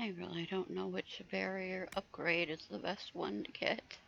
I really don't know which barrier upgrade is the best one to get.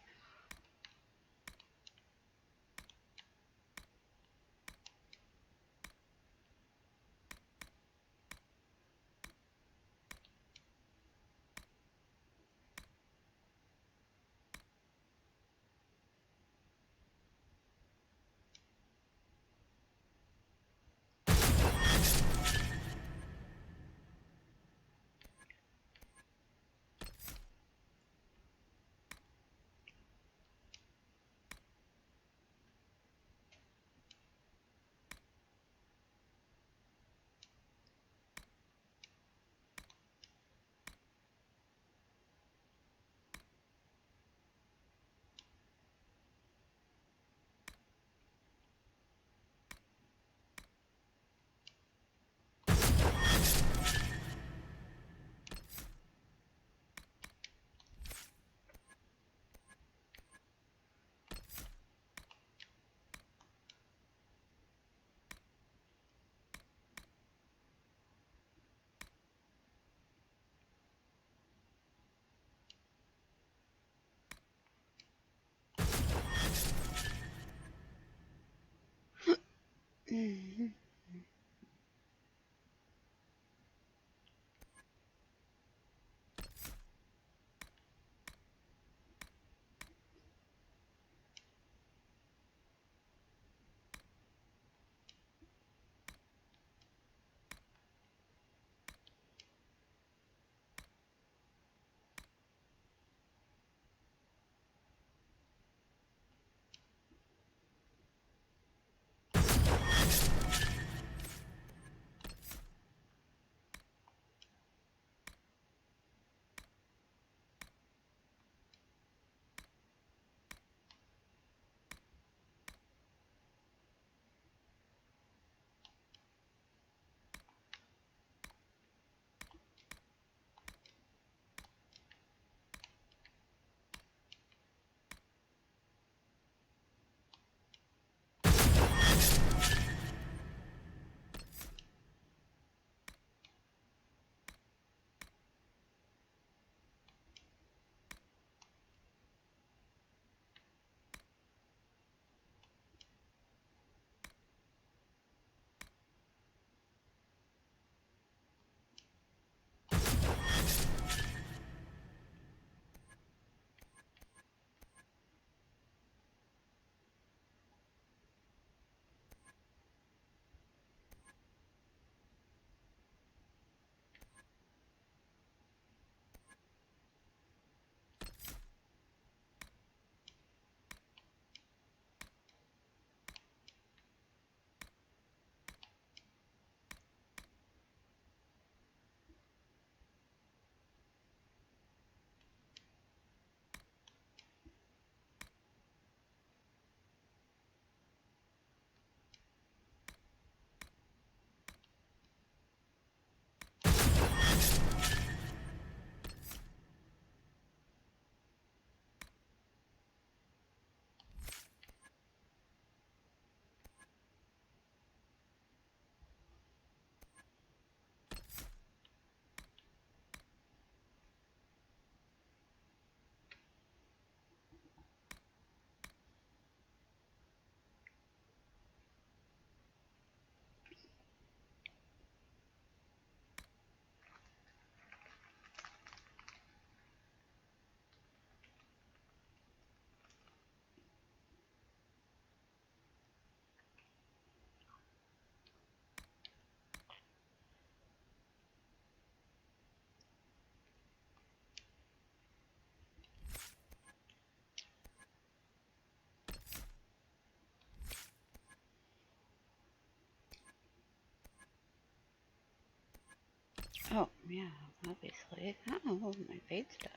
Oh, yeah, obviously. Oh, my fade stuff.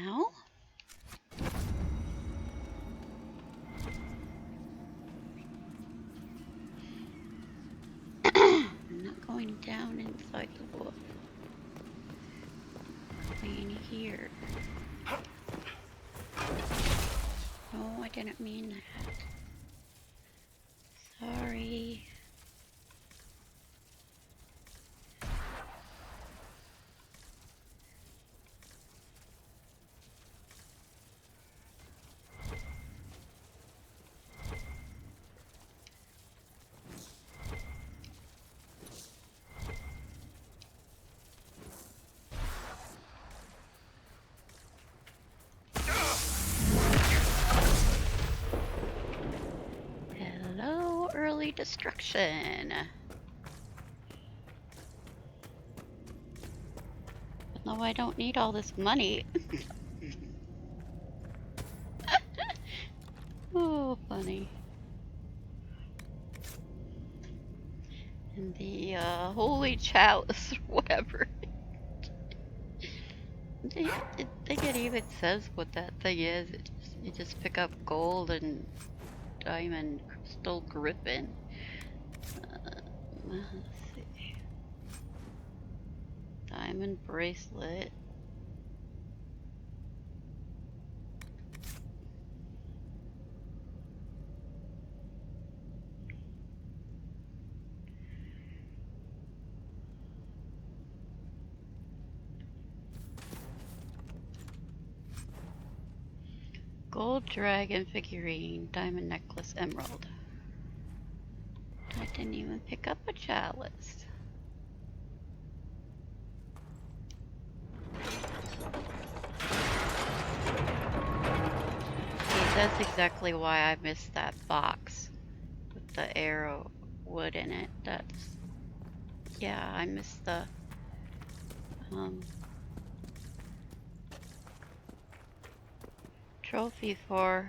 now. I'm not going down inside the wolf. I'm in here. No, I didn't mean that. Sorry. Hello, early destruction. No, I don't need all this money. Oh, funny. And the holy chalice, whatever. I think it even says what that thing is. You just pick up gold and diamond crystal griffin. Let's see. Diamond bracelet. Gold dragon figurine, diamond necklace, emerald. I didn't even pick up a chalice. See, that's exactly why I missed that box with the arrow wood in it. That's, yeah, I missed the trophy for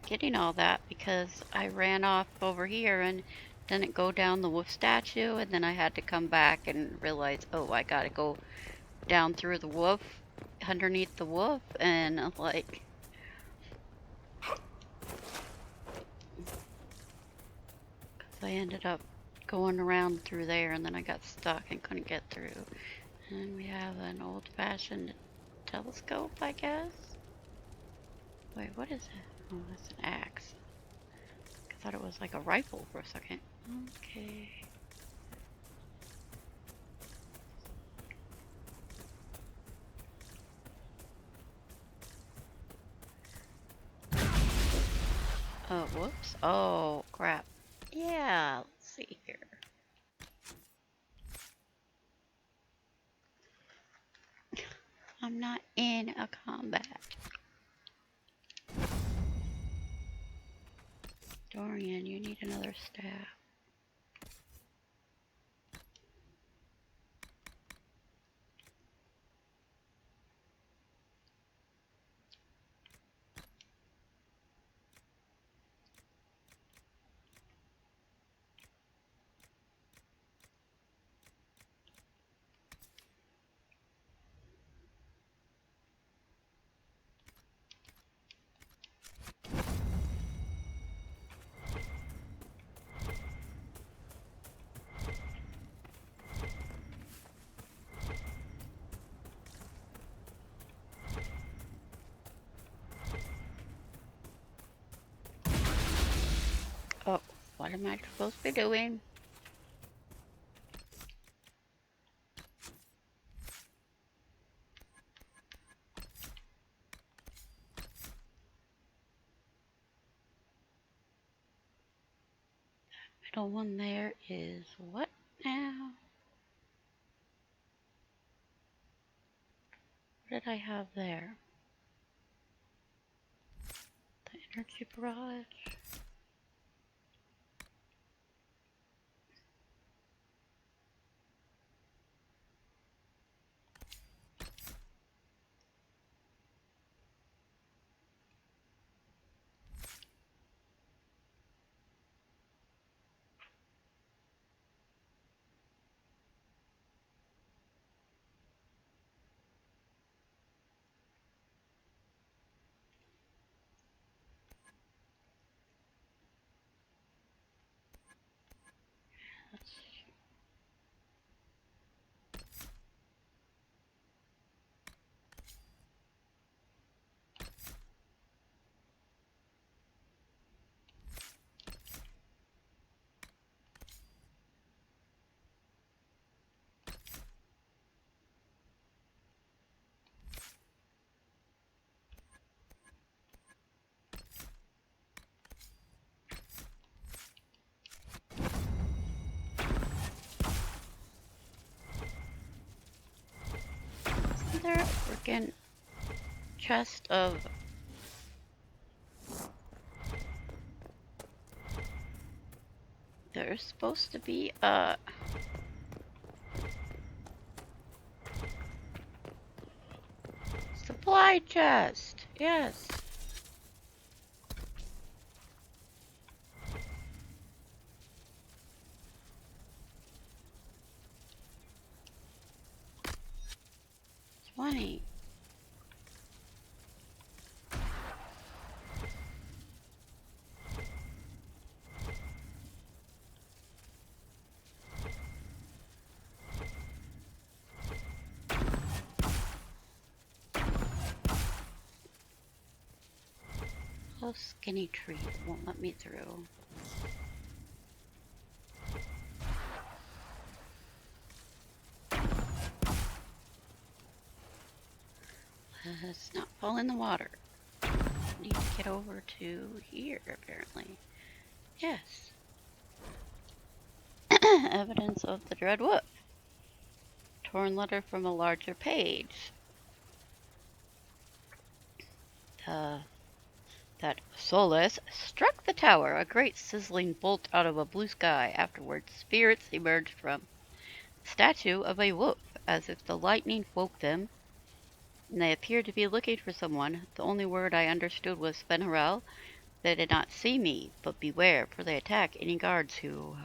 getting all that because I ran off over here and didn't go down the wolf statue, and then I had to come back and realize, oh, I gotta go down through the wolf, underneath the wolf, and like, cause I ended up going around through there, and then I got stuck and couldn't get through. And we have an old-fashioned telescope, I guess. Wait, what is it? Oh, that's an axe. I thought it was like a rifle for a second. Okay. Oh, whoops. Oh, crap. Yeah, let's see here. I'm not in a combat. Dorian, you need another staff. Oh, what am I supposed to be doing? Middle one there is what now? What did I have there? The energy barrage. another freaking chest of... There's supposed to be a... supply chest. Yes. $20. Oh, skinny tree won't let me through. Let's not fall in the water. Need to get over to here, apparently. Yes. Evidence of the Dread Wolf. Torn letter from a larger page. That Solas struck the tower, a great sizzling bolt out of a blue sky. Afterwards, spirits emerged from the statue of a wolf, as if the lightning woke them, and they appeared to be looking for someone. The only word I understood was Fenarel. They did not see me, but beware, for they attack any guards who...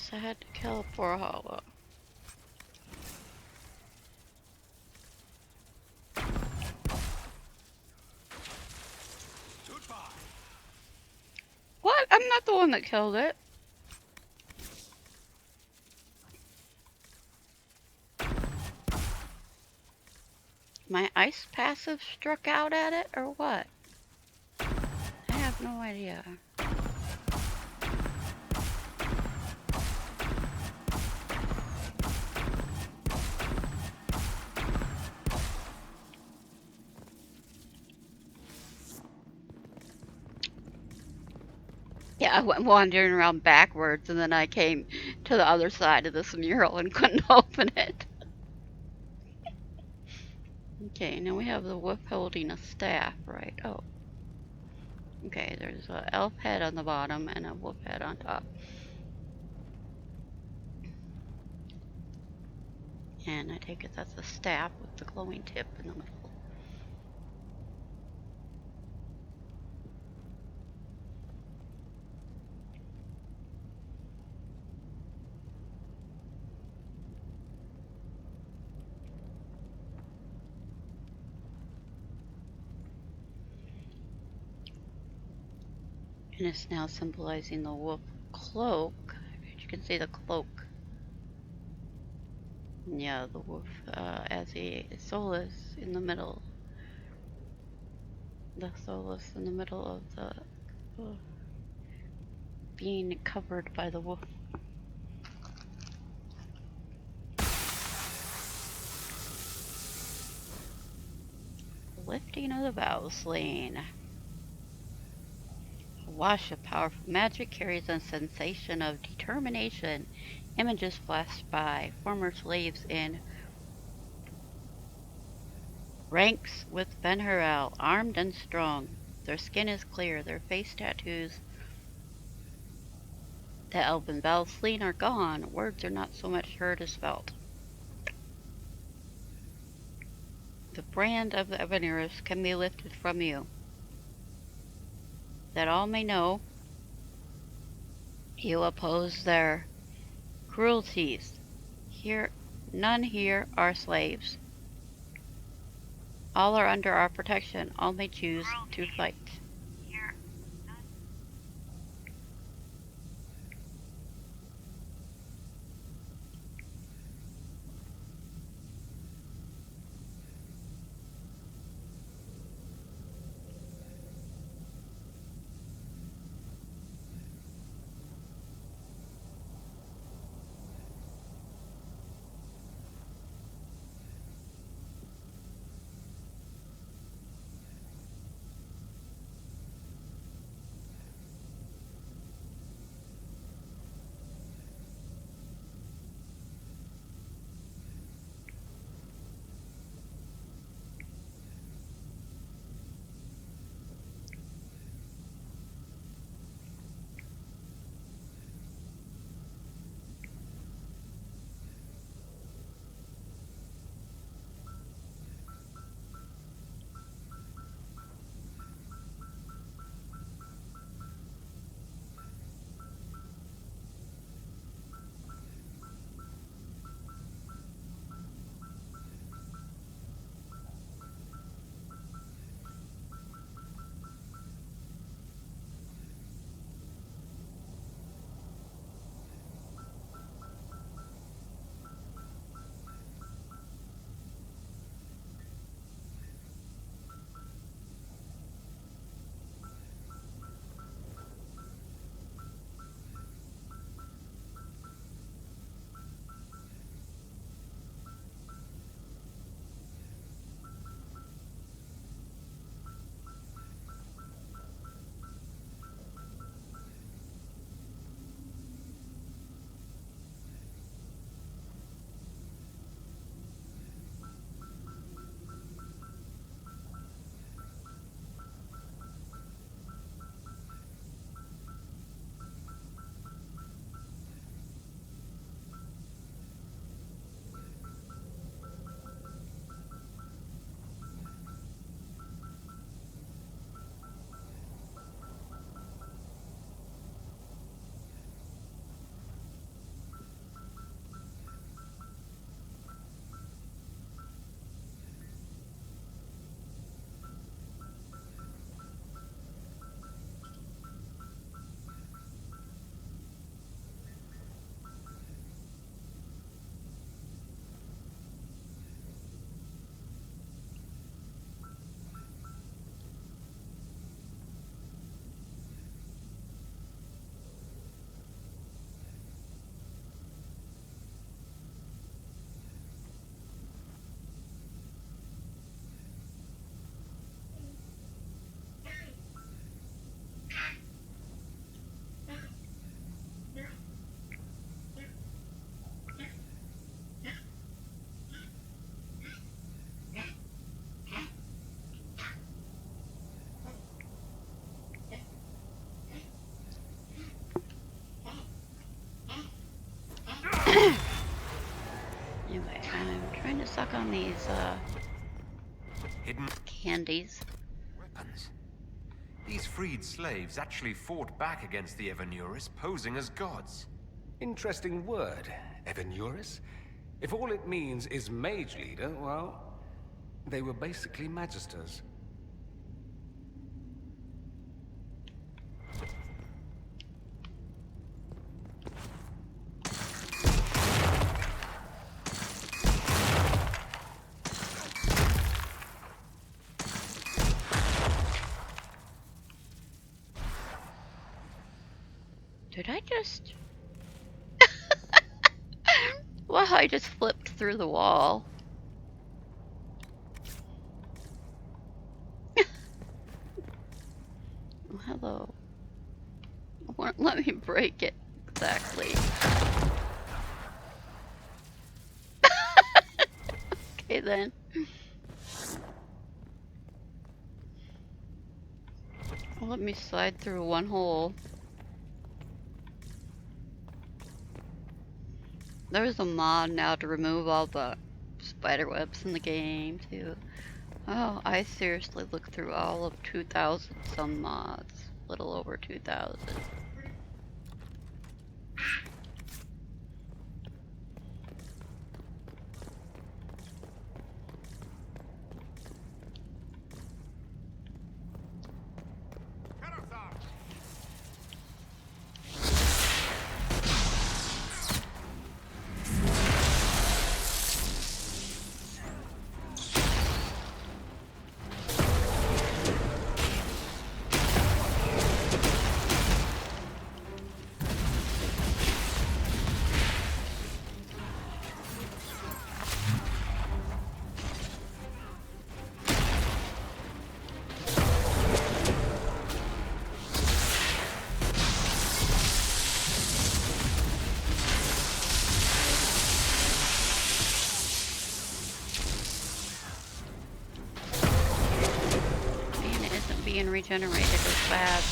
guess I had to kill a poor hollow. What? I'm not the one that killed it. My ice passive struck out at it, or what? I have no idea. Yeah, I went wandering around backwards, and then I came to the other side of this mural and couldn't open it. Okay, now we have the wolf holding a staff, right? Oh. Okay, there's an elf head on the bottom and a wolf head on top. And I take it that's a staff with the glowing tip in the middle. And it's now symbolizing the wolf cloak. You can see the cloak. Yeah, the wolf as a Solas in the middle. The Solas in the middle of the being covered by the wolf. Lifting of the bow sling. A wash of powerful magic carries a sensation of determination. Images flash by former slaves in ranks with Ben Hurrell, armed and strong. Their skin is clear, their face tattoos. The Elven bells sling are gone. Words are not so much heard as felt. The brand of the Ebeneros can be lifted from you, that all may know you oppose their cruelties. Here, none here are slaves. All are under our protection. All may choose to fight. to suck on these Hidden candies. weapons. These freed slaves actually fought back against the Evenuris, posing as gods. Interesting word, Evenuris. If all it means is mage leader, well, they were basically magisters. Did I just... Well, I just flipped through the wall. Hello. Won't let me break it exactly. Okay then. Well, let me slide through one hole. There's a mod now to remove all the spider webs in the game too. Oh, I seriously looked through all of 2,000 some mods. Little over 2,000. Being regenerated is bad.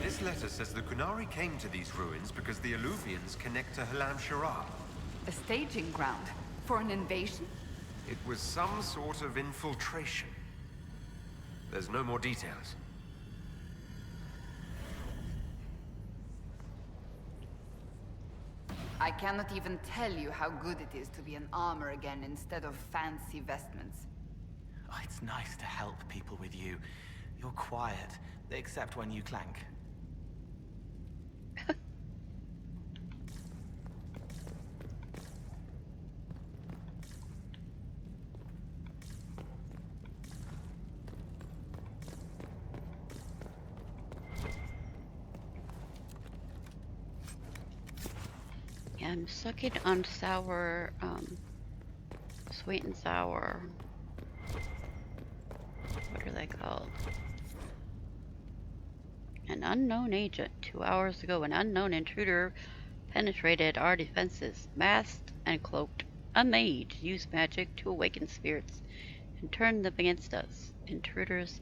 This letter says the Qunari came to these ruins because the Eluvians connect to Halam Shara. A staging ground for an invasion? It was some sort of infiltration. There's no more details. I cannot even tell you how good it is to be in armor again instead of fancy vestments. Oh, it's nice to help people with you. You're quiet, except when you clank. Yeah, I'm sucking on sour, sweet and sour. What are they called? An unknown agent. 2 hours ago, an unknown intruder penetrated our defenses, masked and cloaked. A mage used magic to awaken spirits and turn them against us. Intruders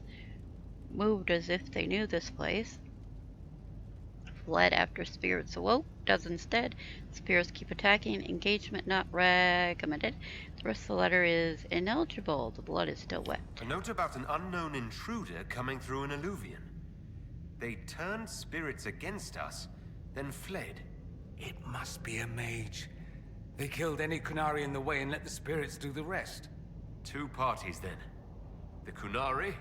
moved as if they knew this place, fled after spirits awoke, does instead. Spirits keep attacking. Engagement not recommended. The rest of the letter is ineligible. The blood is still wet. A note about an unknown intruder coming through an Eluvian. They turned spirits against us, then fled. It must be a mage. They killed any Qunari in the way and let the spirits do the rest. Two parties then. The Qunari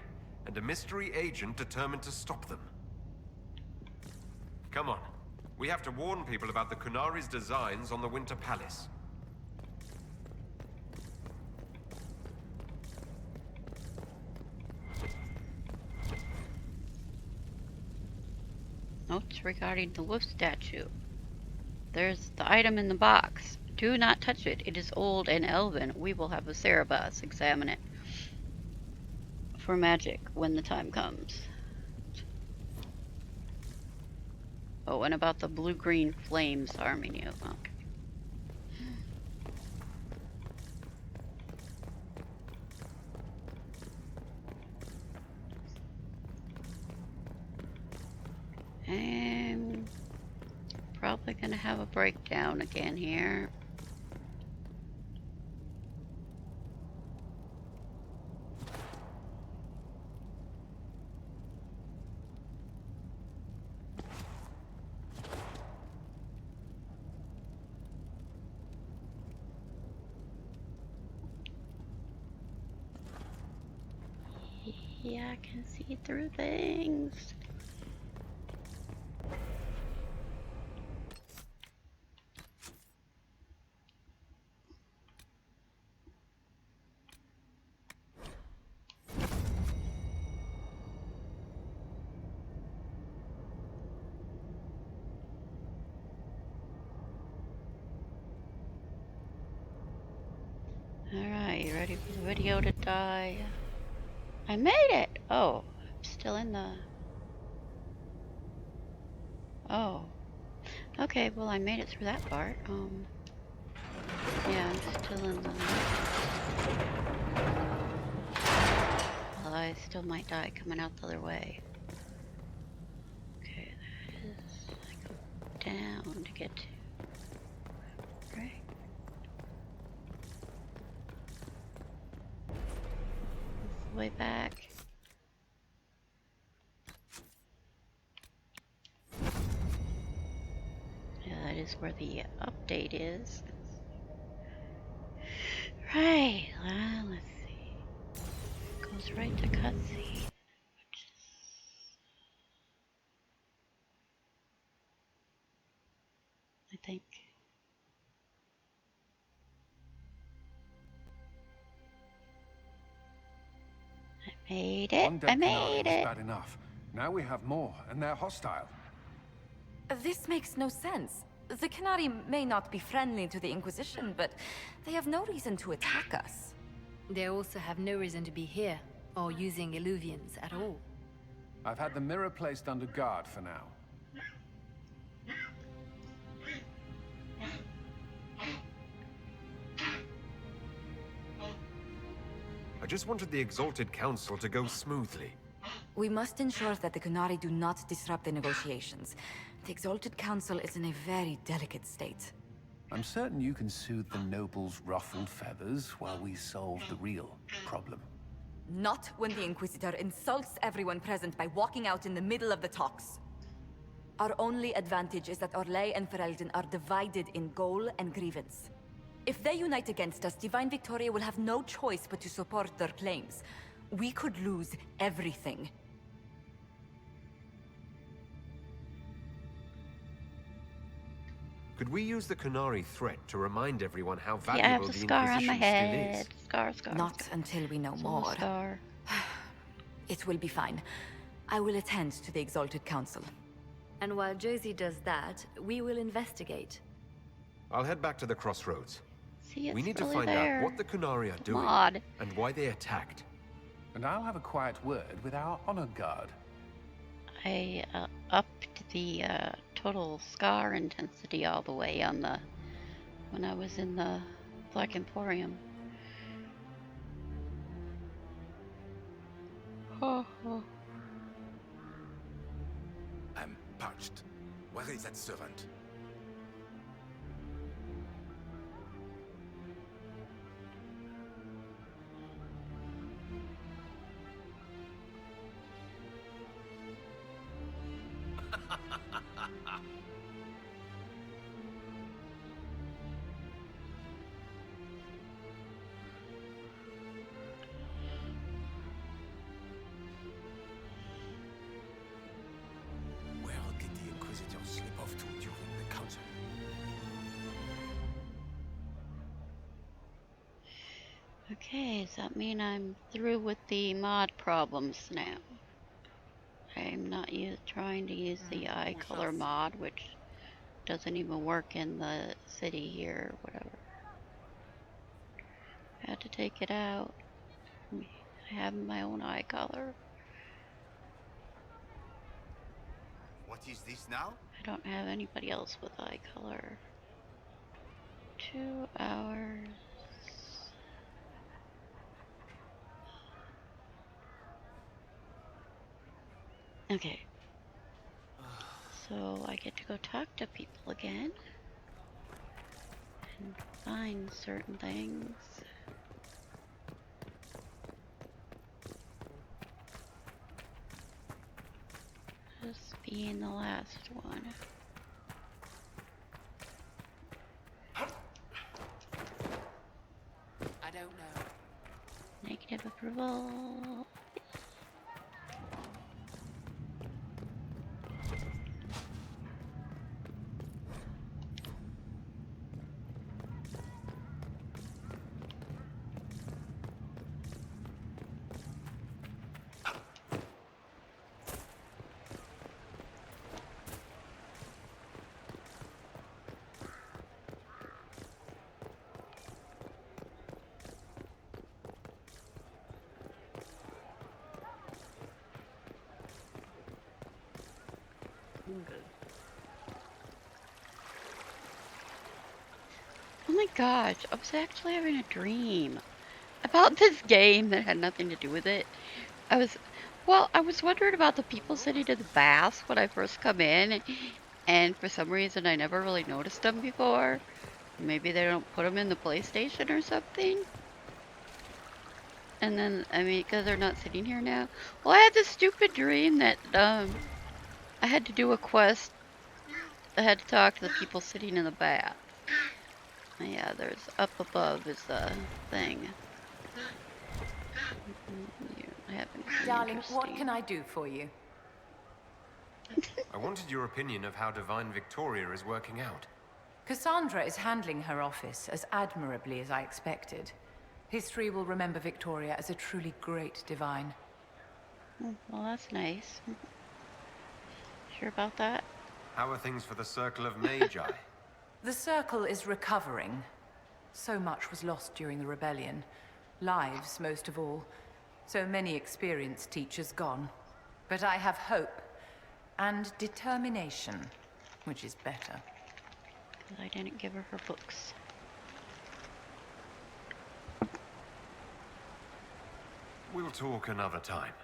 and a mystery agent determined to stop them. Come on. We have to warn people about the Qunari's designs on the Winter Palace. Notes regarding the wolf statue. There's the item in the box. Do not touch it. It is old and elven. We will have a Cerebus examine it for magic when the time comes. Oh, and about the blue-green flames harming you. Okay. And probably gonna have a breakdown again here. Yeah, I can see through things. Alright, you ready for the video to die? I made it! Oh, I'm still in the... Oh. Okay, well I made it through that part. Yeah, I'm still in the... Well, I still might die coming out the other way. Okay, that is... I go down to get to... Right. This way back. Yeah, that is where the update is. Right, well, let's see. Goes right to cutscene, which is... I think... I made it! One I dead Canary made was it! bad enough. Now we have more, and they're hostile. This makes no sense. The Canary may not be friendly to the Inquisition, but they have no reason to attack us. They also have no reason to be here, or using Illuvians at all. I've had the mirror placed under guard for now. I just wanted the Exalted Council to go smoothly. We must ensure that the Canary do not disrupt the negotiations. The Exalted Council is in a very delicate state. I'm certain you can soothe the nobles' ruffled feathers while we solve the real problem. Not when the Inquisitor insults everyone present by walking out in the middle of the talks. Our only advantage is that Orlais and Ferelden are divided in goal and grievance. If they unite against us, Divine Victoria will have no choice but to support their claims. We could lose everything. Could we use the Canary threat to remind everyone how Yeah, I have valuable the the scar on Inquisition my still head. is? Scar. Not until we know It's a little more. scar. It will be fine. I will attend to the Exalted Council. And while Josie does that, we will investigate. I'll head back to the crossroads. See, it's We need to really find there. out what the Canary are doing Mod. and why they attacked. And I'll have a quiet word with our honor guard. I upped the total scar intensity all the way on the when I was in the Black Emporium. Oh. I'm parched. Where is that servant? Where did the Inquisitor slip off to during the council? Okay, does that mean I'm through with the mod problems now? I'm not trying to use the eye color mod, which doesn't even work in the city here, or whatever. I had to take it out. I have my own eye color. What is this now? I don't have anybody else with eye color. 2 hours. Okay. So I get to go talk to people again and find certain things. This being the last one. I don't know. Negative approval. Oh my gosh, I was actually having a dream about this game that had nothing to do with it. I was wondering about the people sitting in the baths when I first come in, and for some reason I never really noticed them before. Maybe they don't put them in the PlayStation or something. And then, I mean, because they're not sitting here now. Well, I had this stupid dream that, I had to do a quest. I had to talk to the people sitting in the bath. Yeah, there's up above is the thing. Darling, what can I do for you? I wanted your opinion of how Divine Victoria is working out. Cassandra is handling her office as admirably as I expected. History will remember Victoria as a truly great divine. Well, that's nice. Sure about that? How are things for the Circle of Magi? The Circle is recovering. So much was lost during the rebellion. Lives, most of all. So many experienced teachers gone. But I have hope. And determination. Which is better. Because I didn't give her her books. We'll talk another time.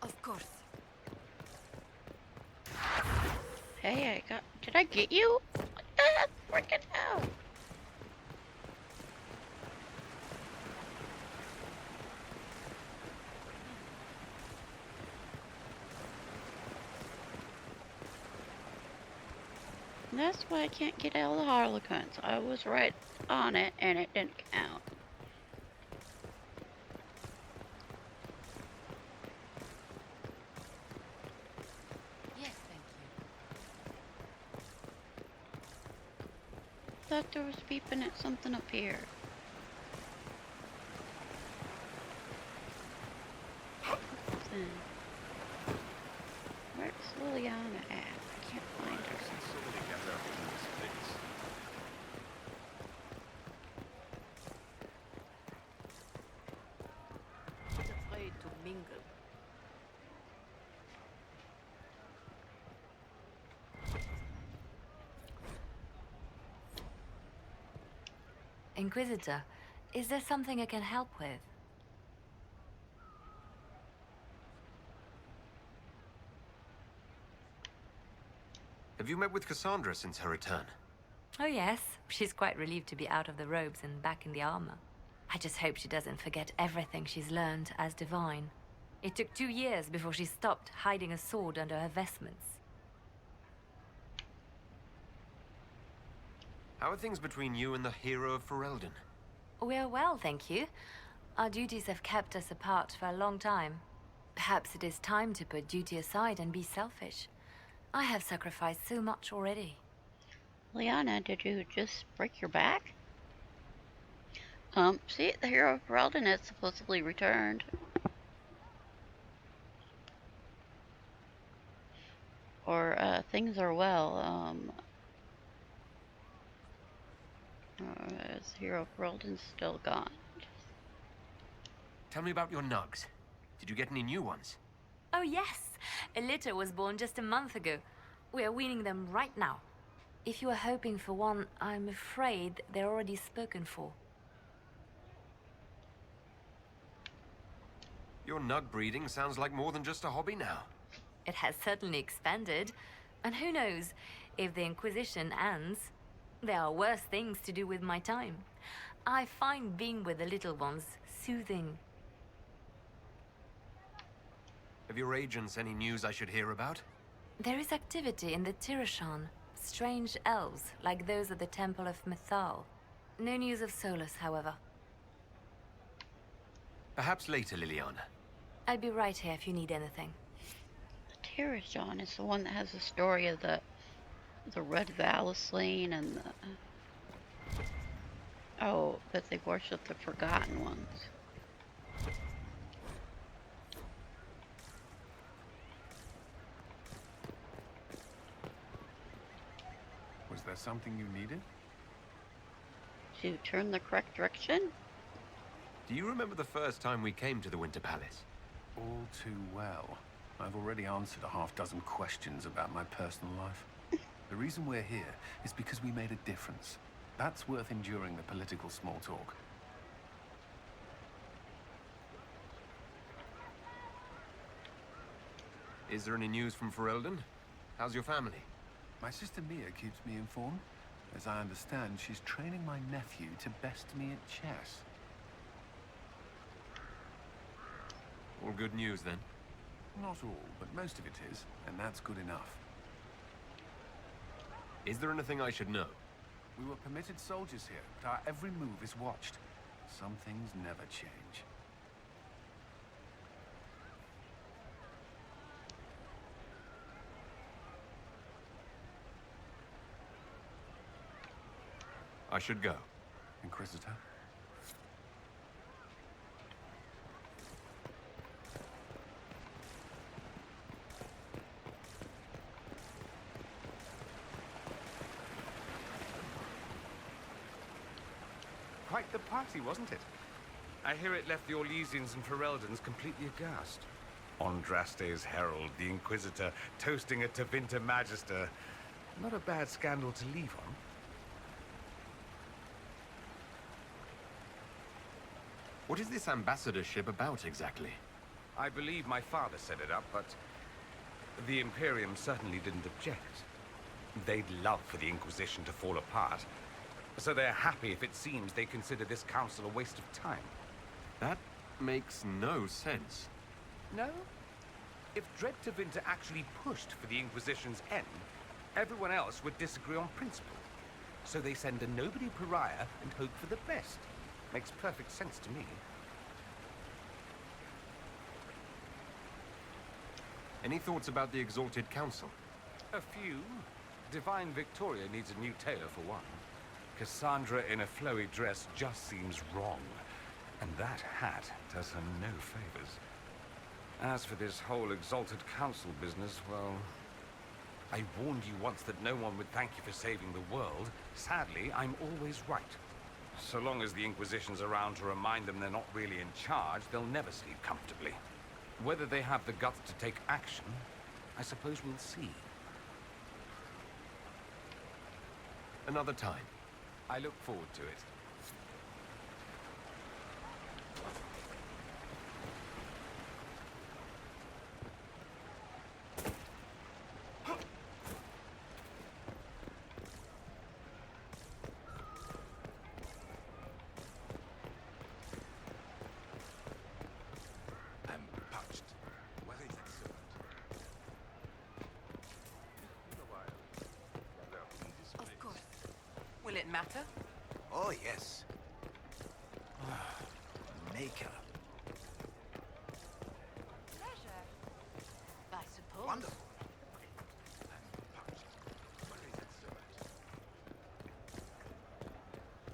Of course. Hey, did I get you? What the freaking hell? That's why I can't get all the Harlequins. I was right on it and it didn't count. Yes, thank you. Thought there was beeping at something up here. Where's Liliana at? I can't find her. She's afraid to mingle. Inquisitor, is there something I can help with? Have you met with Cassandra since her return? Oh yes, she's quite relieved to be out of the robes and back in the armor. I just hope she doesn't forget everything she's learned as divine. It took 2 years before she stopped hiding a sword under her vestments. How are things between you and the hero of Ferelden? We're well, thank you. Our duties have kept us apart for a long time. Perhaps it is time to put duty aside and be selfish. I have sacrificed so much already. Liana, did you just break your back? See, the hero of Ferelden has supposedly returned. Or, things are well, is hero of Ferelden still gone? Tell me about your nugs. Did you get any new ones? Oh yes, a litter was born just a month ago. We are weaning them right now. If you are hoping for one, I'm afraid they're already spoken for. Your nug breeding sounds like more than just a hobby now. It has certainly expanded. And who knows, if the Inquisition ends, there are worse things to do with my time. I find being with the little ones soothing. Have your agents any news I should hear about? There is activity in the Tirashan. Strange elves, like those at the Temple of Mythal. No news of Solas, however. Perhaps later, Liliana. I'll be right here if you need anything. The Tirashan is the one that has the story of the Red Vallaslane and the... Oh, but they worship the Forgotten Ones. Was there something you needed? To turn the correct direction? Do you remember the first time we came to the Winter Palace? All too well. I've already answered a half-dozen questions about my personal life. The reason we're here is because we made a difference. That's worth enduring the political small talk. Is there any news from Ferelden? How's your family? My sister Mia keeps me informed. As I understand, she's training my nephew to best me at chess. All good news, then? Not all, but most of it is, and that's good enough. Is there anything I should know? We were permitted soldiers here, but our every move is watched. Some things never change. I should go. Inquisitor? Quite the party, wasn't it? I hear it left the Orlesians and Fereldans completely aghast. Andraste's herald, the Inquisitor, toasting a Tevinter Magister. Not a bad scandal to leave on. What is this ambassadorship about, exactly? I believe my father set it up, but the Imperium certainly didn't object. They'd love for the Inquisition to fall apart, so they're happy if it seems they consider this council a waste of time. That makes no sense. No? If Dread Tevinter actually pushed for the Inquisition's end, everyone else would disagree on principle. So they send a nobody pariah and hope for the best. Makes perfect sense to me. Any thoughts about the Exalted Council? A few. Divine Victoria needs a new tailor for one. Cassandra in a flowy dress just seems wrong. And that hat does her no favors. As for this whole Exalted Council business, well... I warned you once that no one would thank you for saving the world. Sadly, I'm always right. So long as the Inquisition's around to remind them they're not really in charge, they'll never sleep comfortably. Whether they have the guts to take action, I suppose we'll see. Another time. I look forward to it. Will it matter? Oh, yes. Maker. Pleasure. I suppose. Wonderful.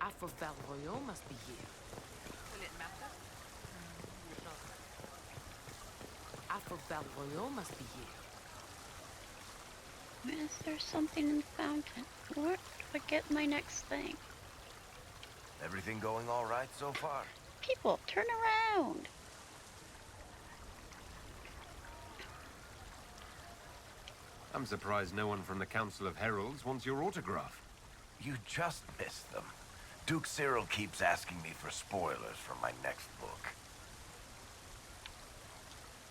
Alpha Royal must be here. Will it matter? Alpha Royal must be here. Is there something in the fountain? Where do I get my next thing? Everything going all right so far? People, turn around! I'm surprised no one from the Council of Heralds wants your autograph. You just missed them. Duke Cyril keeps asking me for spoilers for my next book.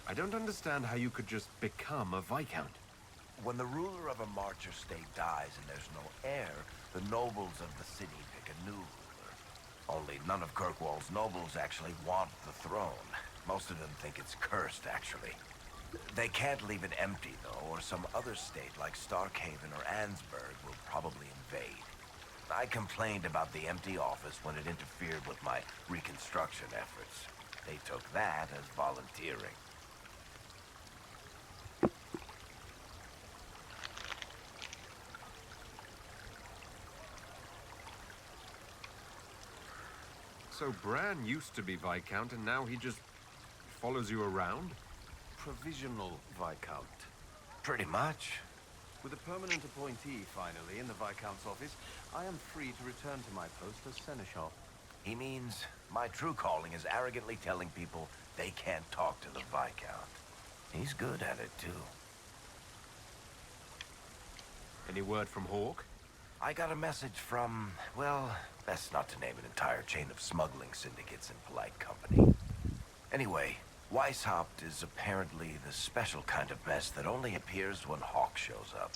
I don't understand how you could just become a Viscount. When the ruler of a Marcher state dies and there's no heir, the nobles of the city pick a new ruler. Only none of Kirkwall's nobles actually want the throne. Most of them think it's cursed, actually. They can't leave it empty, though, or some other state like Starkhaven or Ansburg will probably invade. I complained about the empty office when it interfered with my reconstruction efforts. They took that as volunteering. So Bran used to be Viscount, and now he just follows you around? Provisional Viscount. Pretty much. With a permanent appointee, finally, in the Viscount's office, I am free to return to my post as Seneschal. He means my true calling is arrogantly telling people they can't talk to the Viscount. He's good at it, too. Any word from Hawke? I got a message from, well, best not to name an entire chain of smuggling syndicates in polite company. Anyway, Weishaupt is apparently the special kind of mess that only appears when Hawke shows up.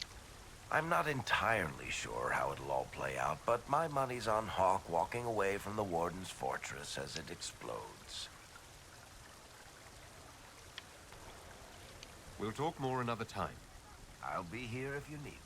I'm not entirely sure how it'll all play out, but my money's on Hawke walking away from the Warden's fortress as it explodes. We'll talk more another time. I'll be here if you need me.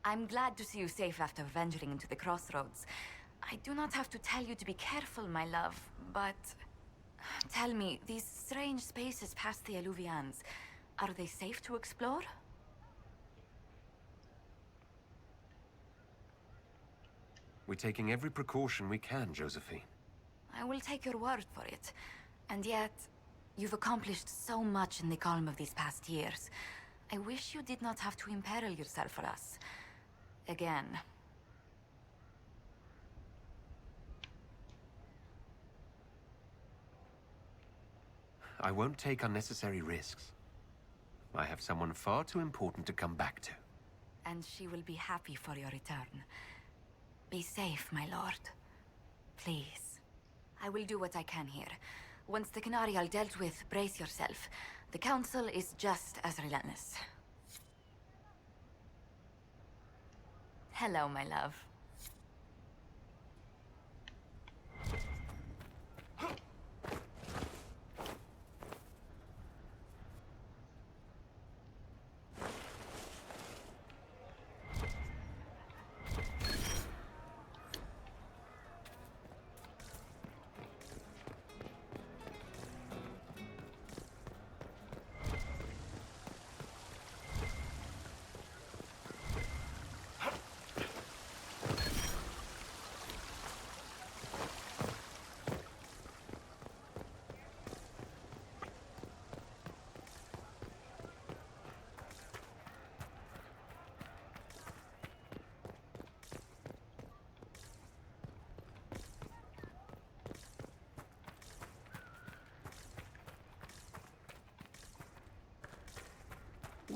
I'm glad to see you safe after venturing into the crossroads. I do not have to tell you to be careful, my love, but... Tell me, these strange spaces past the Eluvians, are they safe to explore? We're taking every precaution we can, Josephine. I will take your word for it. And yet, you've accomplished so much in the calm of these past years. I wish you did not have to imperil yourself for us. Again. I won't take unnecessary risks. I have someone far too important to come back to. And she will be happy for your return. Be safe, my lord. Please. I will do what I can here. Once the Canary are dealt with, brace yourself. The Council is just as relentless. Hello, my love.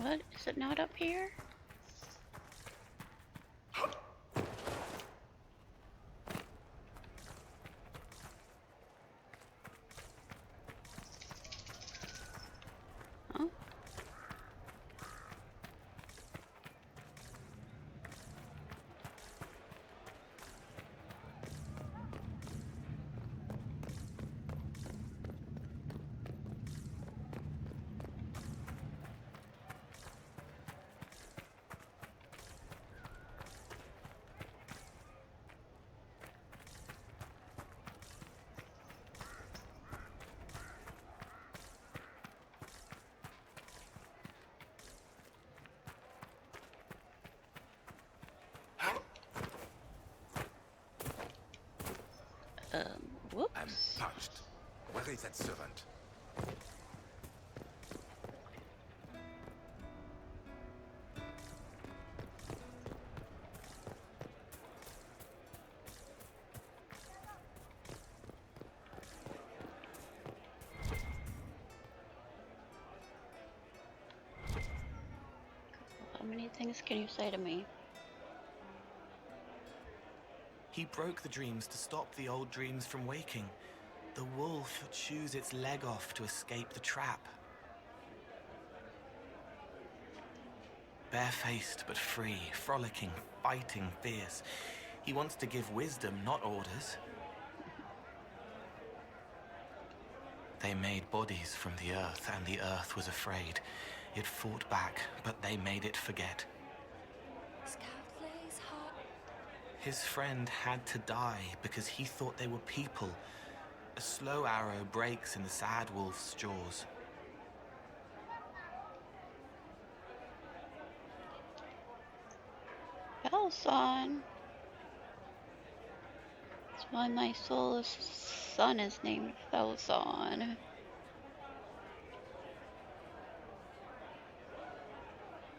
What? Is it not up here? Oh. Whoops. I'm touched. Where is that servant? How many things can you say to me? He broke the dreams to stop the old dreams from waking. The wolf chews its leg off to escape the trap. Barefaced but free, frolicking, fighting fierce. He wants to give wisdom, not orders. They made bodies from the earth, and the earth was afraid. It fought back, but they made it forget. His friend had to die because he thought they were people. A slow arrow breaks in the sad wolf's jaws. Belson. That's why my soulless son is named Belson.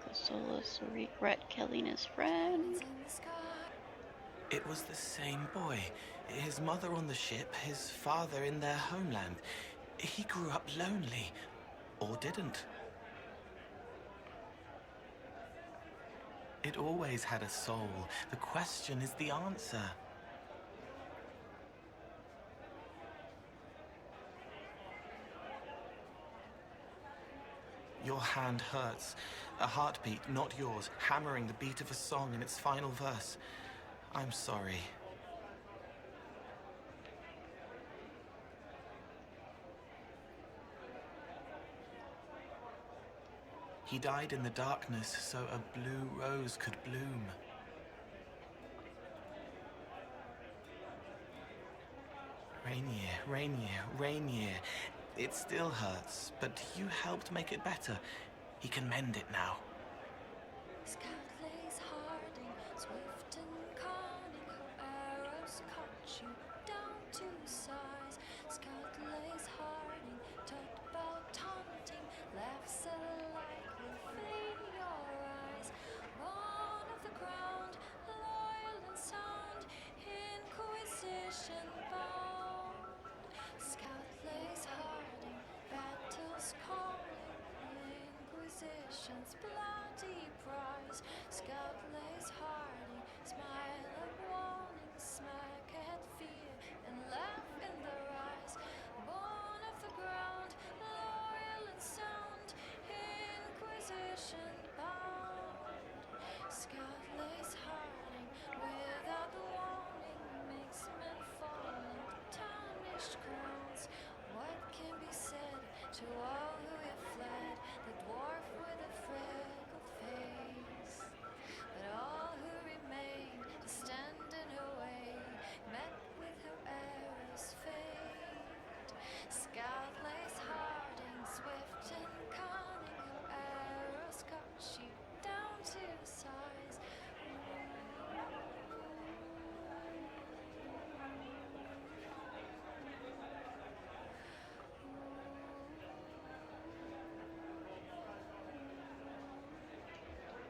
Because soulless regret killing his friend. It was the same boy. His mother on the ship, his father in their homeland. He grew up lonely. Or didn't. It always had a soul. The question is the answer. Your hand hurts. A heartbeat, not yours, hammering the beat of a song in its final verse. I'm sorry. He died in the darkness so a blue rose could bloom. Rainier, Rainier, Rainier. It still hurts, but you helped make it better. He can mend it now.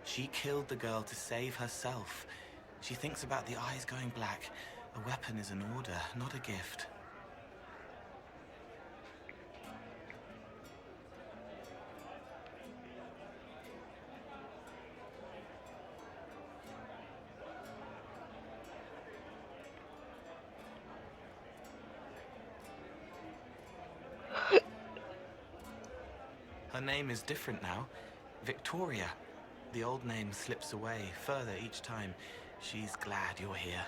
She killed the girl to save herself. She thinks about the eyes going black. A weapon is an order, not a gift. Her name is different now. Victoria. The old name slips away further each time. She's glad you're here.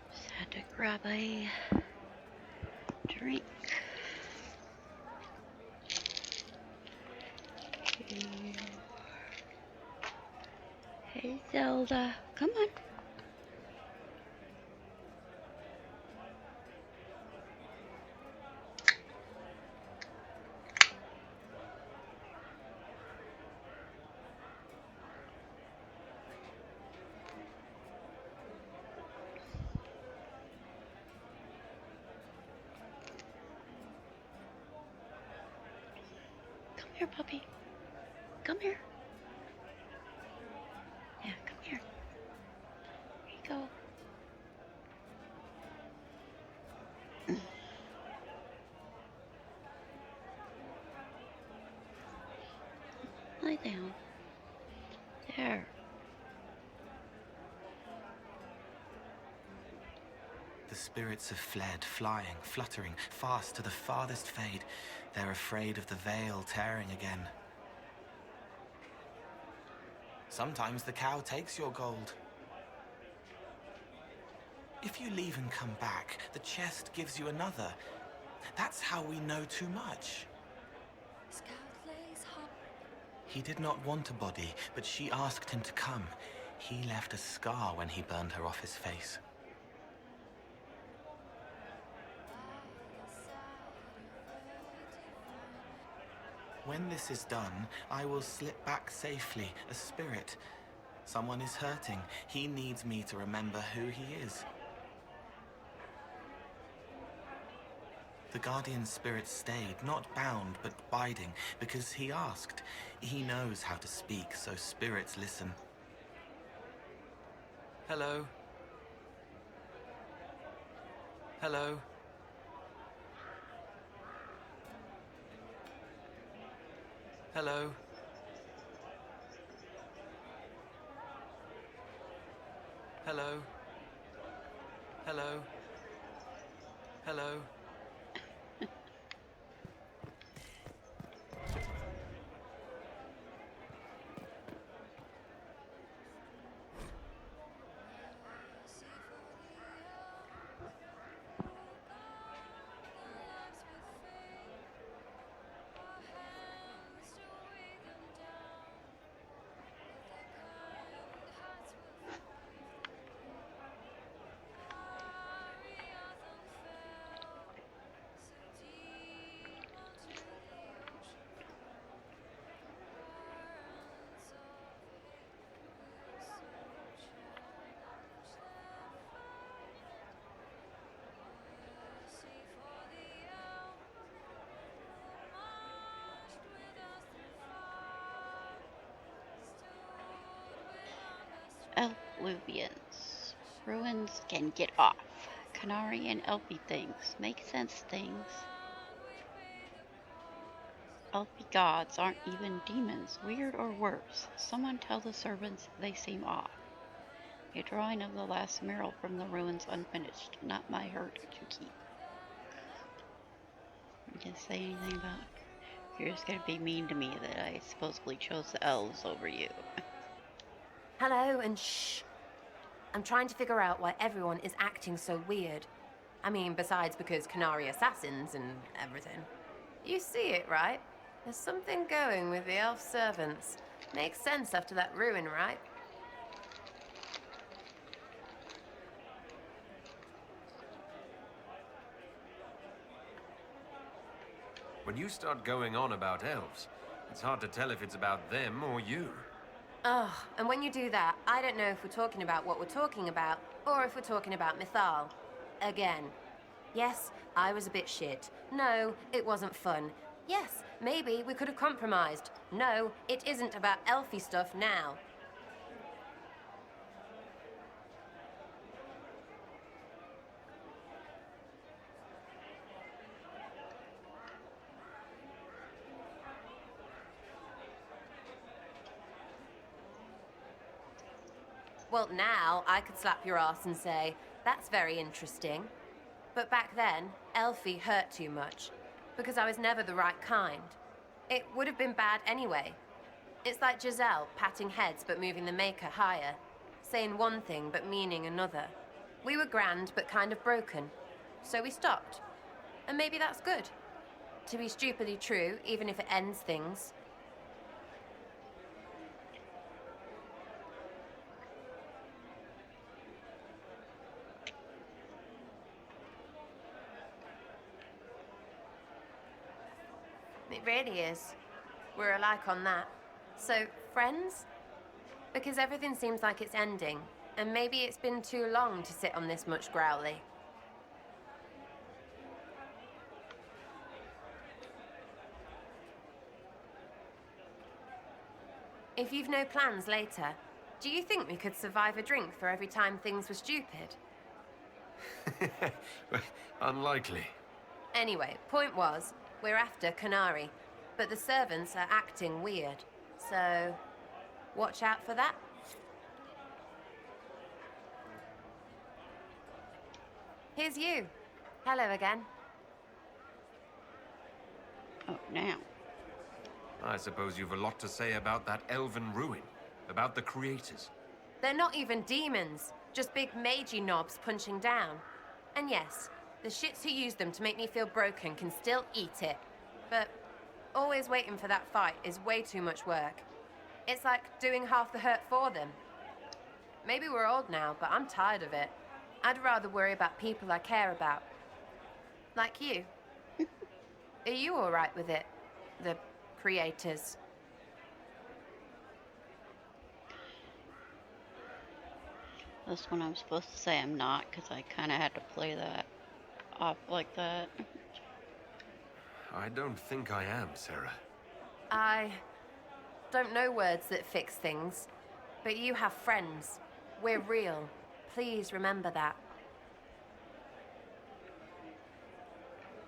Just had to grab a drink. Hey Zelda, come on. Come here, puppy. Come here. Yeah, come here. Here you go. Lie down. There. The spirits have fled, flying, fluttering, fast to the farthest fade. They're afraid of the veil tearing again. Sometimes the cow takes your gold. If you leave and come back, the chest gives you another. That's how we know too much. He did not want a body, but she asked him to come. He left a scar when he burned her off his face. When this is done, I will slip back safely, a spirit. Someone is hurting. He needs me to remember who he is. The guardian spirit stayed, not bound, but biding, because he asked. He knows how to speak, so spirits listen. Hello. Hello. Hello. Hello. Hello. Hello. Elfluvians. Ruins can get off. Canary and Elfie things. Make sense things. Elfie gods aren't even demons. Weird or worse. Someone tell the servants they seem off. A drawing of the last mural from the ruins unfinished. Not my hurt to keep. You can say anything about You're just gonna be mean to me that I supposedly chose the elves over you. Hello, and shh. I'm trying to figure out why everyone is acting so weird. I mean, besides because Canary assassins and everything. You see it, right? There's something going with the elf servants. Makes sense after that ruin, right? When you start going on about elves, it's hard to tell if it's about them or you. Ugh, and when you do that, I don't know if we're talking about what we're talking about, or if we're talking about Mythal. Again. Yes, I was a bit shit. No, it wasn't fun. Yes, maybe we could have compromised. No, it isn't about elfy stuff now. Well, now I could slap your ass and say, that's very interesting. But back then, Elfie hurt too much, because I was never the right kind. It would have been bad anyway. It's like Giselle patting heads but moving the maker higher, saying one thing but meaning another. We were grand but kind of broken, so we stopped. And maybe that's good. To be stupidly true, even if it ends things. It really is. We're alike on that. So, friends? Because everything seems like it's ending, and maybe it's been too long to sit on this much growly. If you've no plans later, do you think we could survive a drink for every time things were stupid? Unlikely. Anyway, point was, we're after Canary, but the servants are acting weird. So, watch out for that. Here's you. Hello again. Oh, now. I suppose you've a lot to say about that elven ruin, about the creators. They're not even demons, just big magey knobs punching down. And yes, the shits who use them to make me feel broken can still eat it. But always waiting for that fight is way too much work. It's like doing half the hurt for them. Maybe we're old now, but I'm tired of it. I'd rather worry about people I care about. Like you. Are you all right with it? The creators. This one I'm supposed to say I'm not, because I kind of had to play that off like that. I don't think I am, Sarah. I don't know words that fix things, but you have friends. We're real. Please remember that.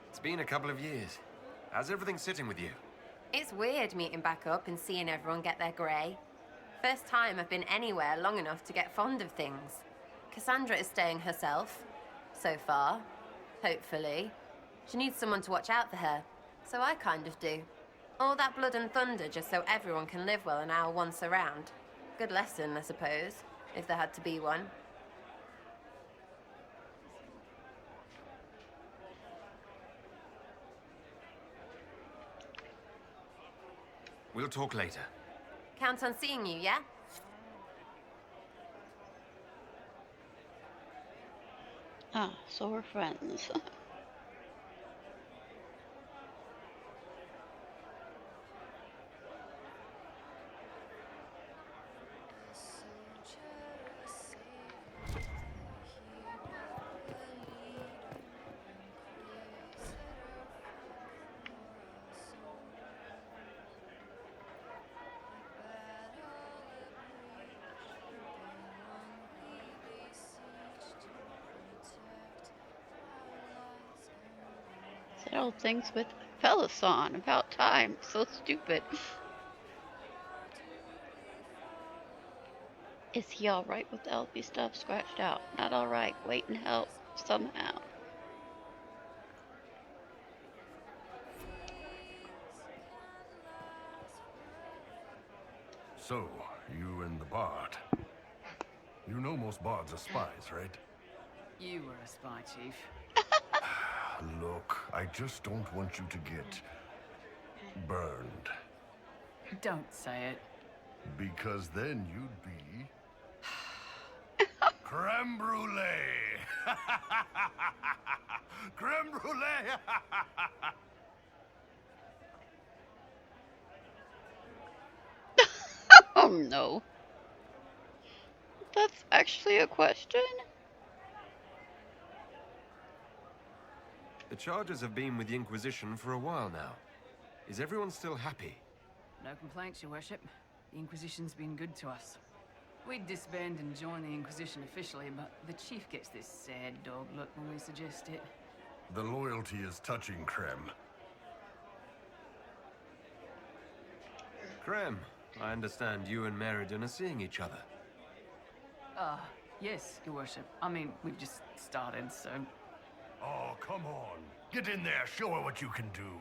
It's been a couple of years. How's everything sitting with you? It's weird meeting back up and seeing everyone get their grey. First time I've been anywhere long enough to get fond of things. Cassandra is staying herself. So far. Hopefully. She needs someone to watch out for her. So I kind of do. All that blood and thunder just so everyone can live well an hour once around. Good lesson, I suppose, if there had to be one. We'll talk later. Count on seeing you, yeah? Ah, so we're friends. Said old things with Peloson about time. So stupid. Is he alright with the LP stuff? Scratched out. Not alright. Wait and help somehow. So, you and the bard. You know most bards are spies, right? You were a spy, Chief. Look, I just don't want you to get burned. Don't say it. Because then you'd be creme brulee. Creme brulee. Oh no. That's actually a question? The charges have been with the Inquisition for a while now. Is everyone still happy? No complaints, Your Worship. The Inquisition's been good to us. We'd disband and join the Inquisition officially, but the Chief gets this sad dog look when we suggest it. The loyalty is touching, Creme. Creme, I understand you and Meriden are seeing each other. Yes, Your Worship. I mean, we've just started, so... Oh, come on. Get in there, show her what you can do.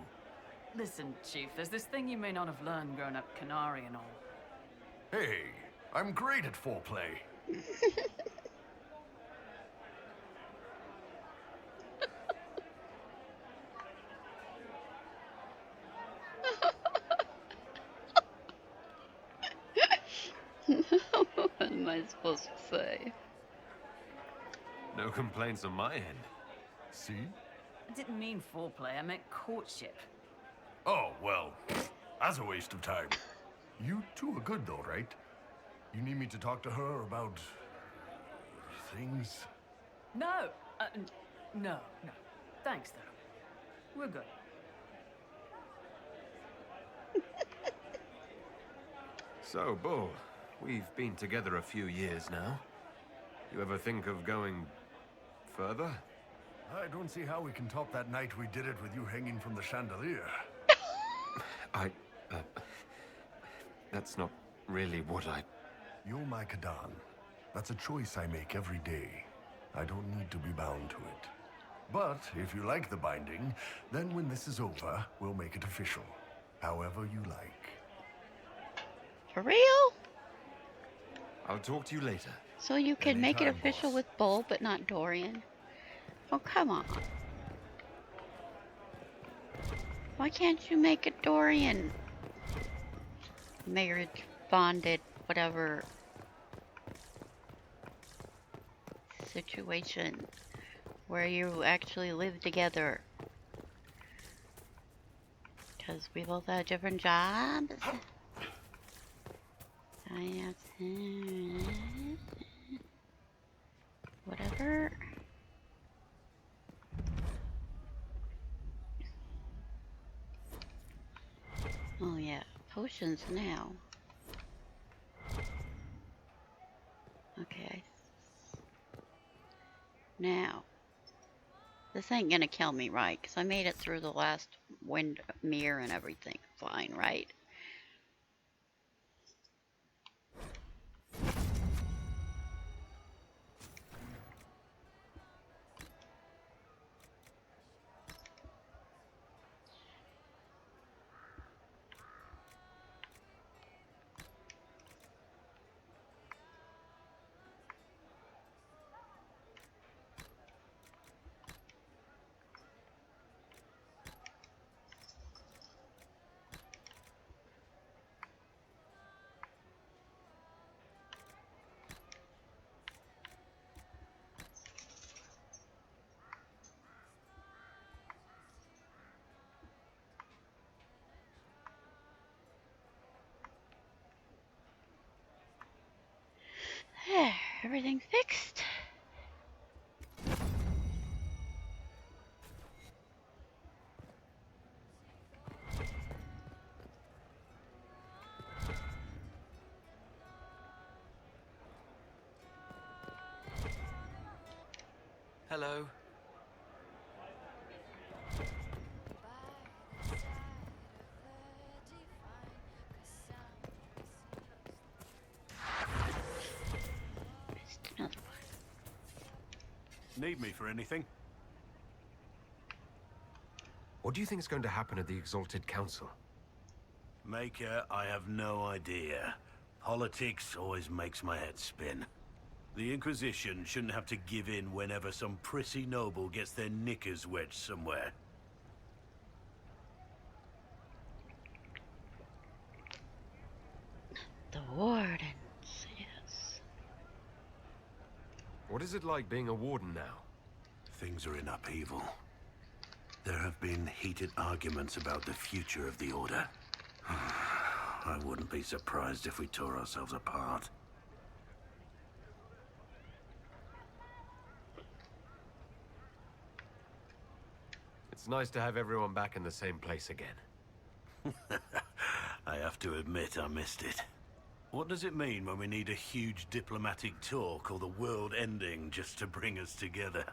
Listen, Chief, there's this thing you may not have learned growing up Canary and all. Hey, I'm great at foreplay. What am I supposed to say? No complaints on my end. See? I didn't mean foreplay, I meant courtship. Oh, well, that's a waste of time. You two are good though, right? You need me to talk to her about... things? No! No. Thanks, though. We're good. So, Bull, we've been together a few years now. You ever think of going further? I don't see how we can top that night we did it with you hanging from the chandelier. That's not really what I... You're my Kadan. That's a choice I make every day. I don't need to be bound to it. But if you like the binding, then when this is over, we'll make it official. However you like. For real? I'll talk to you later. So you can make it Anytime, official boss. with Bull, but not Dorian? Oh, come on. Why can't you make it Dorian? Marriage, bonded, whatever situation where you actually live together. Because we both have different jobs. Whatever. Oh yeah, potions now. Okay. Now, this ain't gonna kill me, right? Because I made it through the last wind mirror and everything. Fine, right? Everything fixed. Hello. Missed another one. Need me for anything? What do you think is going to happen at the Exalted Council? Maker, I have no idea. Politics always makes my head spin. The Inquisition shouldn't have to give in whenever some prissy noble gets their knickers wedged somewhere. The Wardens, yes. What is it like being a warden now? Things are in upheaval. There have been heated arguments about the future of the Order. I wouldn't be surprised if we tore ourselves apart. It's nice to have everyone back in the same place again. I have to admit I missed it. What does it mean when we need a huge diplomatic talk or the world ending just to bring us together?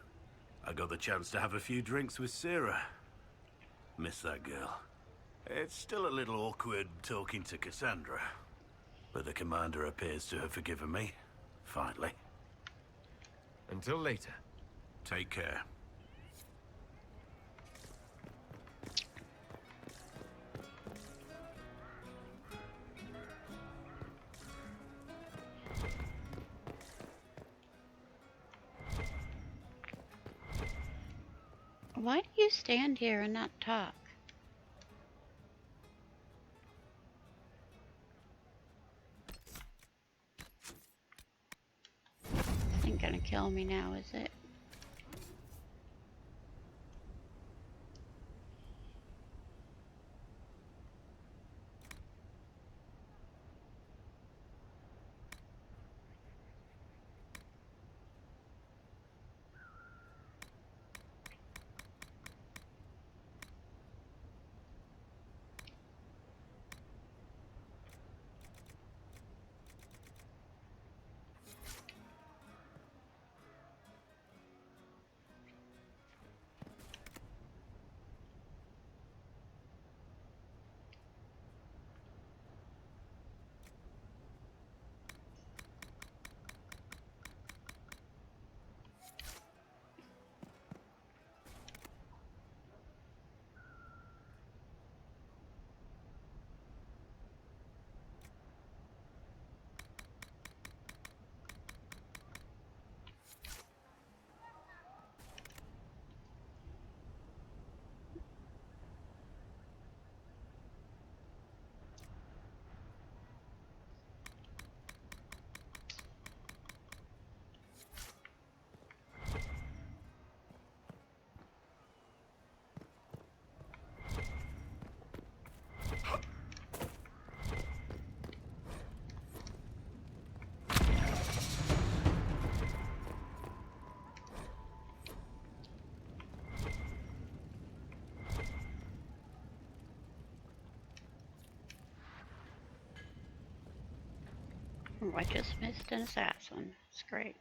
I got the chance to have a few drinks with Sarah. Miss that girl. It's still a little awkward talking to Cassandra, but the commander appears to have forgiven me, finally. Until later. Take care. Why do you stand here and not talk? This ain't gonna kill me now, is it? Oh, I just missed an assassin. It's great.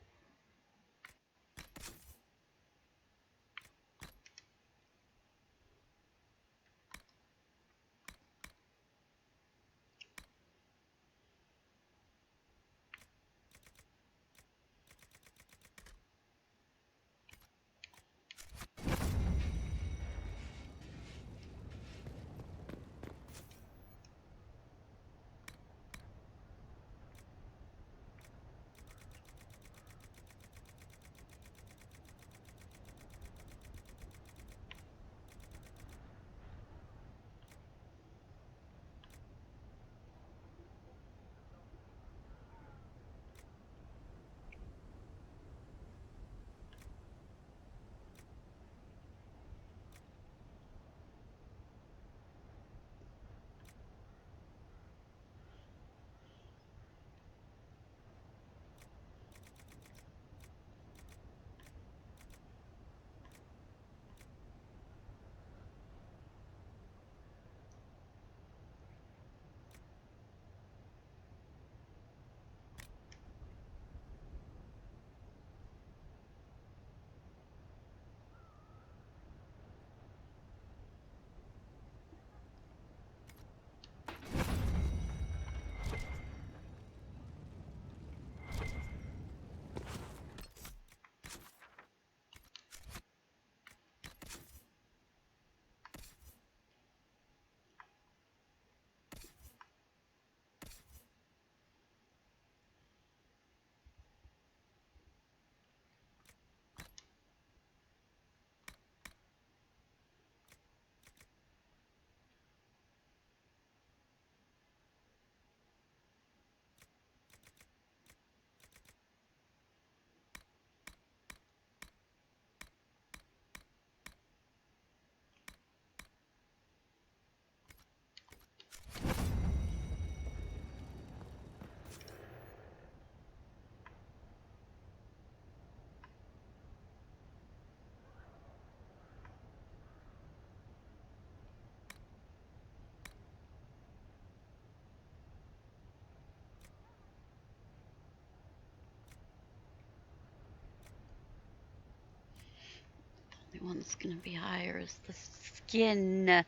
one that's going to be higher is the skin. I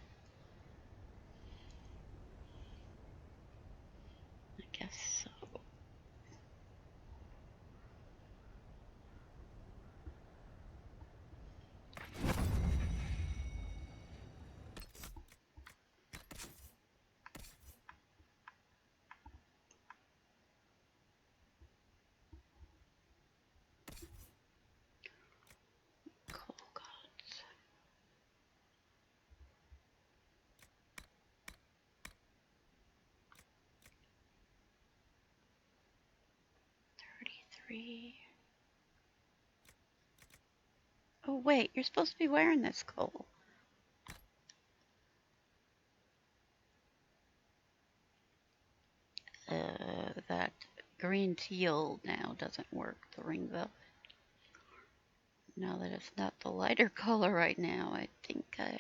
guess so. Cool gods. Oh wait, you're supposed to be wearing this, Cole. That green teal now doesn't work, the ring velvet. Now that it's not the lighter color right now, I think I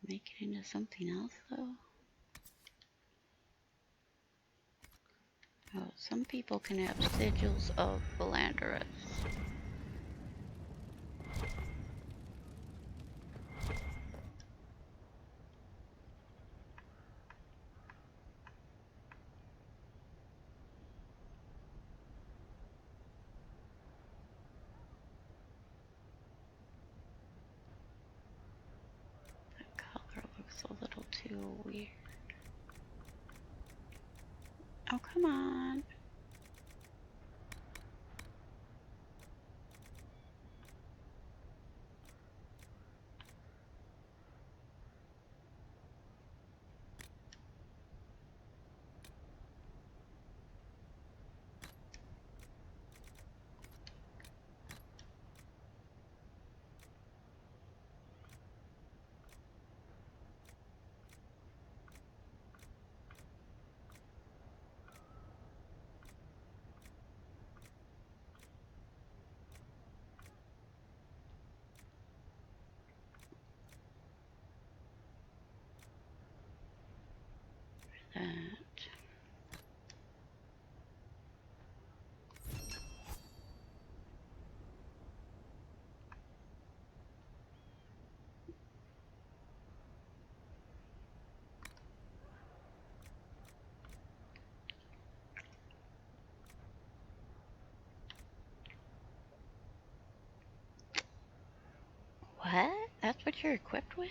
make it into something else though. Oh, some people can have sigils of Philanderus. That color looks a little too weird. Oh, come on. That. What? That's what you're equipped with?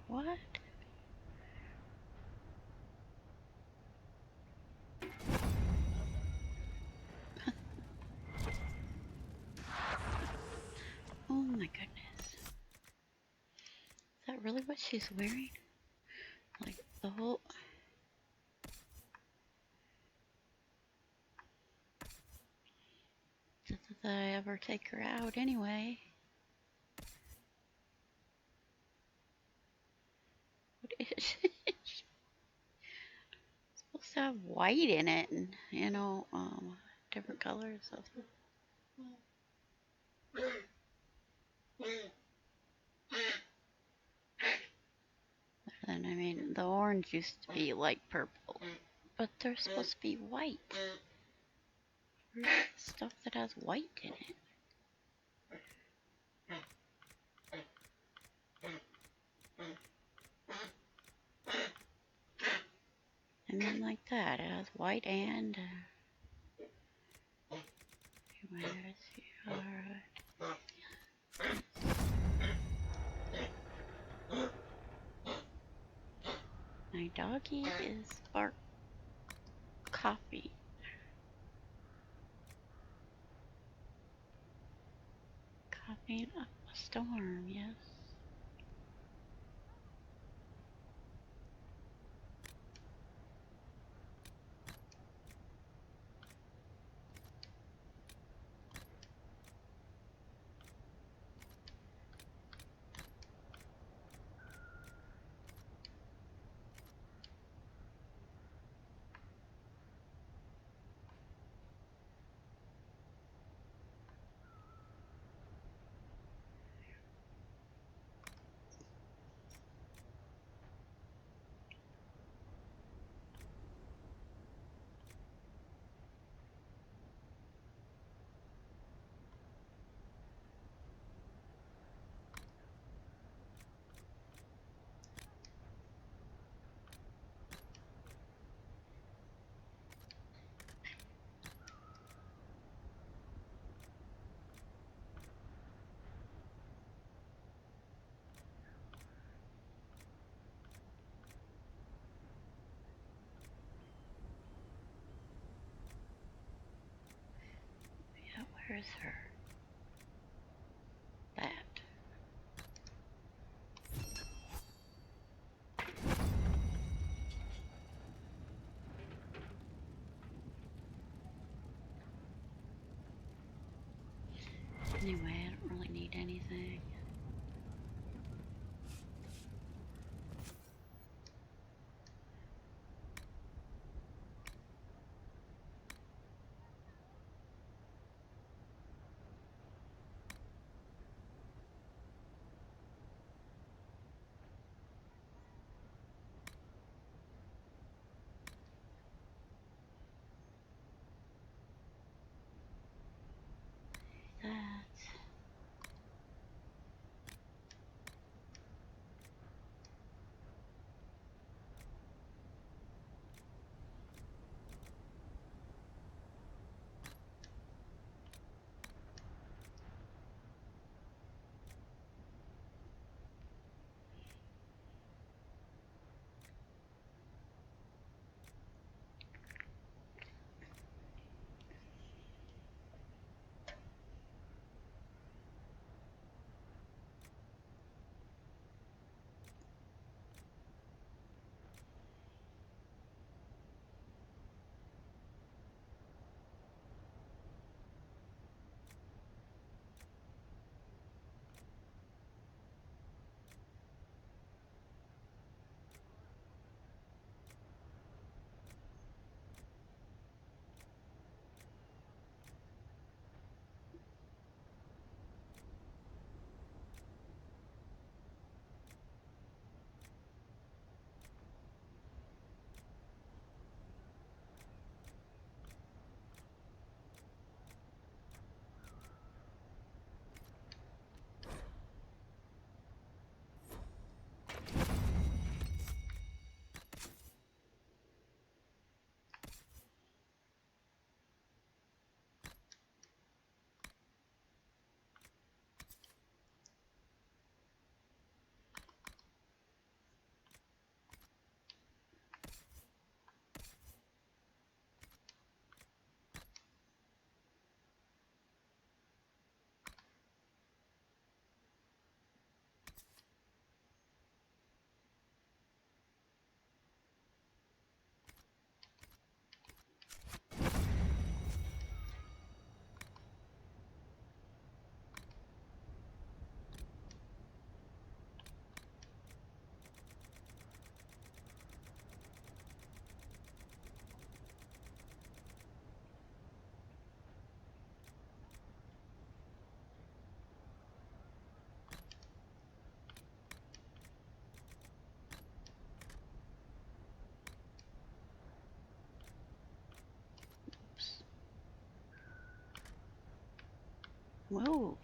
What? Oh my goodness. Is that really what she's wearing? Like the whole... Did I ever take her out anyway? What is it? It's supposed to have white in it and, you know, different colors of it. And I mean, the orange used to be light purple, but they're supposed to be white. Where's stuff that has white in it? I mean, like that. It has white and... where's your... My doggy is bark coffee. Coughing up a storm, yes. is her? That. Anyway, I don't really need anything. That. Move.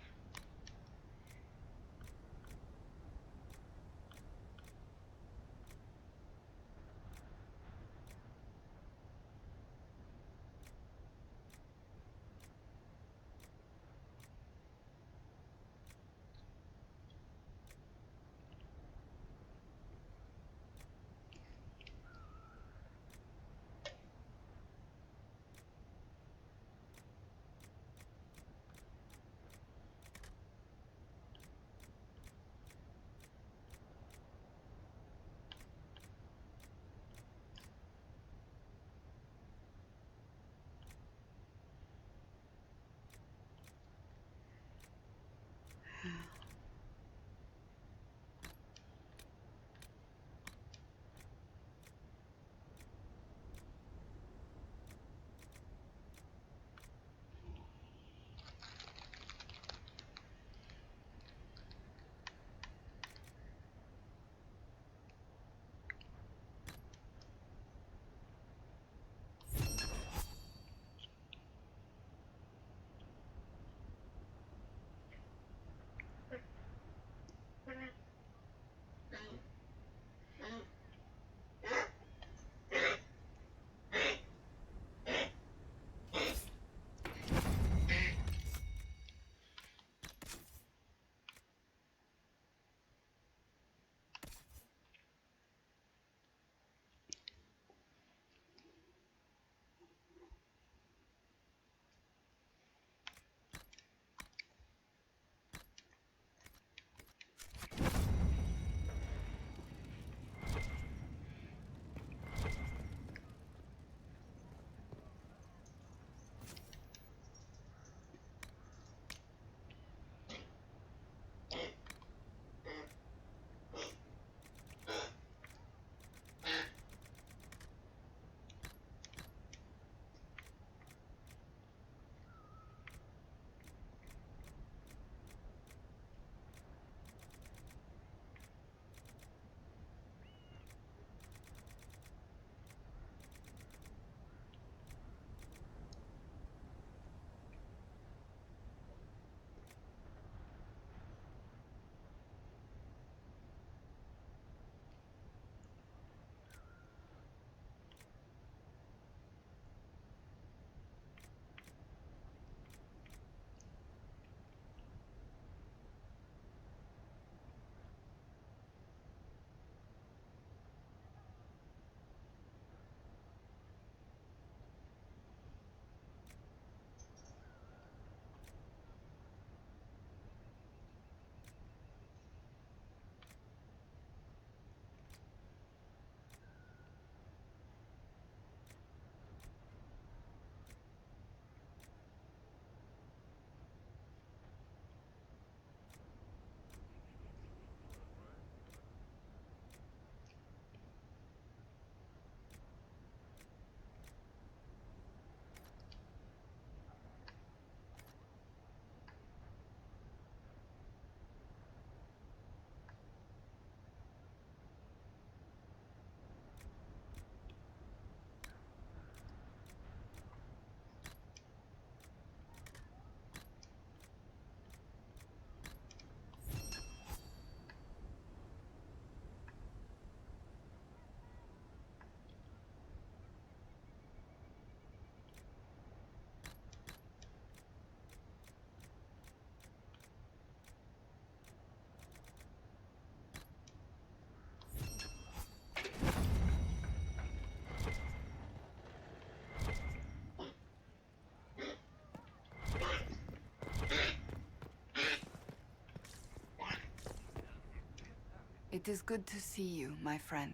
It is good to see you, my friend.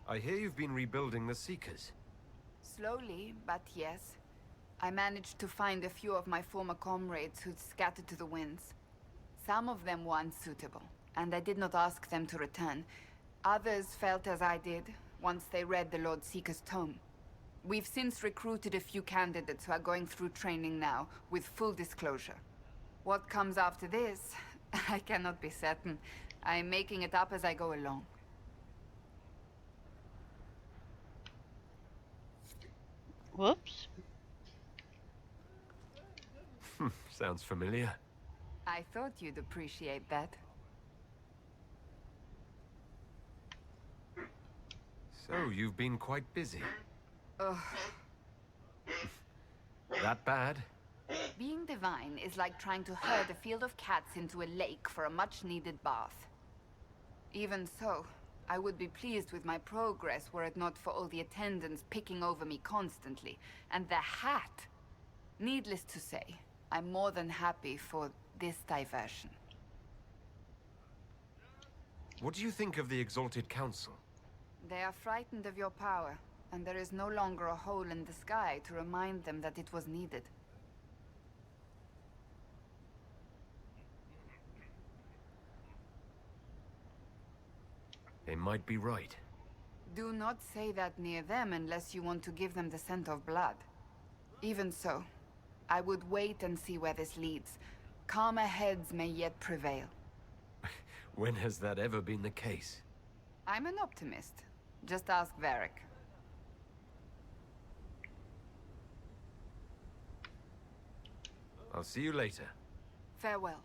I hear you've been rebuilding the Seekers. Slowly, but yes. I managed to find a few of my former comrades who'd scattered to the winds. Some of them were unsuitable, and I did not ask them to return. Others felt as I did, once they read the Lord Seeker's tome. We've since recruited a few candidates who are going through training now, with full disclosure. What comes after this, I cannot be certain. I'm making it up as I go along. Whoops. Sounds familiar. I thought you'd appreciate that. So, you've been quite busy. Ugh. That bad? Being divine is like trying to herd a field of cats into a lake for a much-needed bath. Even so, I would be pleased with my progress were it not for all the attendants picking over me constantly. And the hat! Needless to say, I'm more than happy for this diversion. What do you think of the Exalted Council? They are frightened of your power, and there is no longer a hole in the sky to remind them that it was needed. They might be right. Do not say that near them unless you want to give them the scent of blood. Even so, I would wait and see where this leads. Calmer heads may yet prevail. When has that ever been the case? I'm an optimist. Just ask Varric. I'll see you later. Farewell.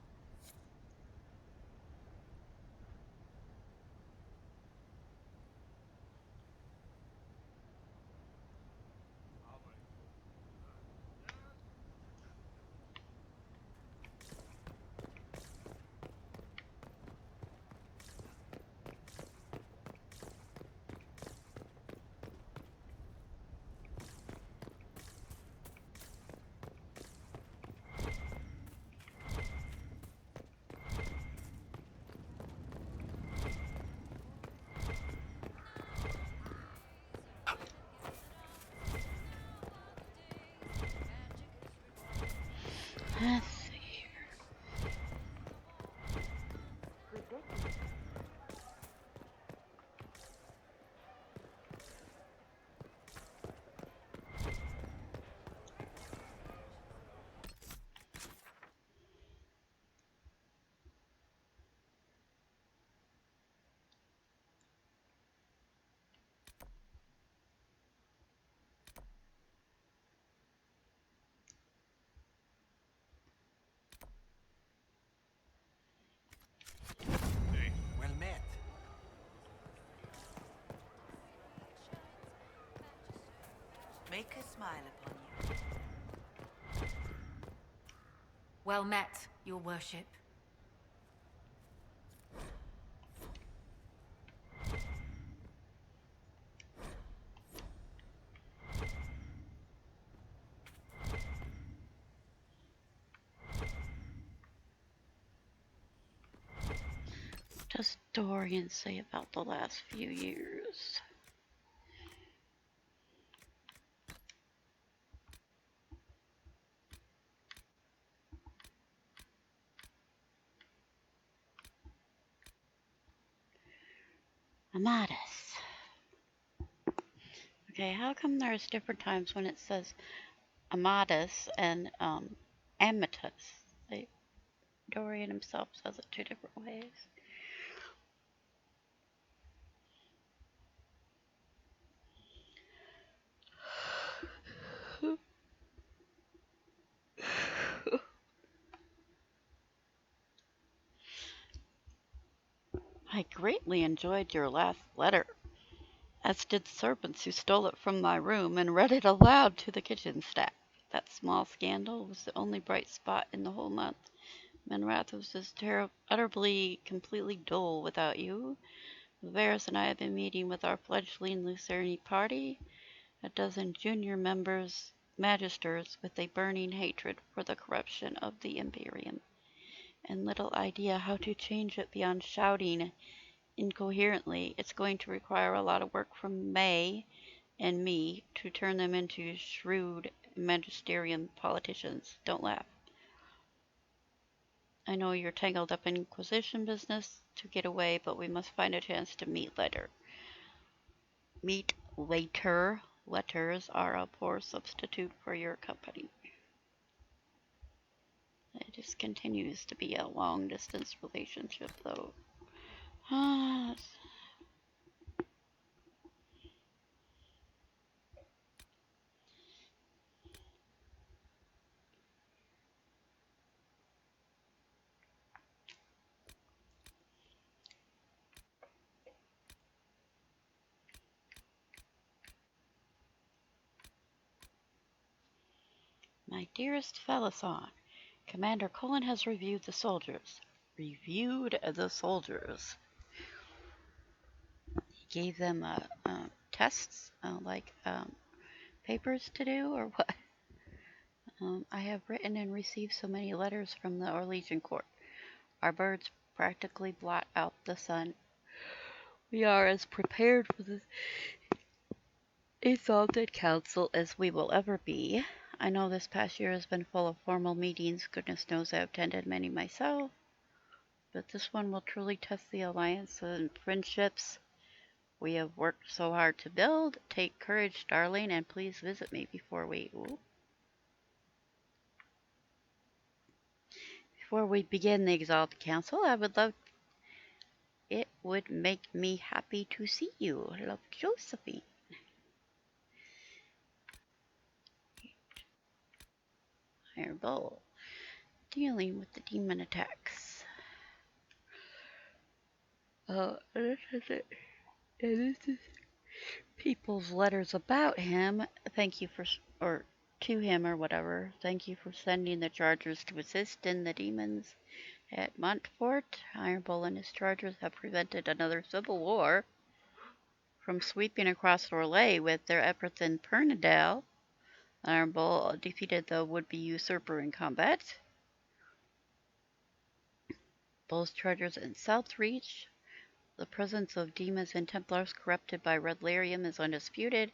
Let's see here. Well met. Make a smile upon you. Well met, your worship. What does Dorian say about the last few years? Amatus. Okay, how come there's different times when it says Amatus and Amatus? Like, Dorian himself says it two different ways. I greatly enjoyed your last letter, as did servants who stole it from my room and read it aloud to the kitchen staff. That small scandal was the only bright spot in the whole month. Menrath was just utterly, completely dull without you. Varys and I have been meeting with our fledgling Lucerne party, a dozen junior members, magisters with a burning hatred for the corruption of the Imperium. and little idea how to change it beyond shouting incoherently. It's going to require a lot of work from May and me to turn them into shrewd magisterium politicians. Don't laugh. I know you're tangled up in Inquisition business to get away, but we must find a chance to meet later. Meet later. Letters are a poor substitute for your company. It just continues to be a long-distance relationship, though. My dearest Felason, Commander Cullen has reviewed the soldiers. Reviewed the soldiers. He gave them tests, papers to do, or what? I have written and received so many letters from the Orlesian court. Our birds practically blot out the sun. We are as prepared for the exalted council as we will ever be. I know this past year has been full of formal meetings. Goodness knows I have attended many myself. But this one will truly test the alliance and friendships we have worked so hard to build. Take courage, darling, and please visit me before we begin the Exalted Council. It would make me happy to see you. Love, Josephine. Fireball. Dealing with the demon attacks. This is it. This is people's letters about him. Thank you or to him or whatever. Thank you for sending the chargers to assist in the demons at Montfort. Ironbull and his chargers have prevented another civil war from sweeping across Orlais with their efforts in Pernadale. Ironbull defeated the would-be usurper in combat. Bull's chargers in Southreach. The presence of demons and Templars corrupted by Red Lyrium is undisputed.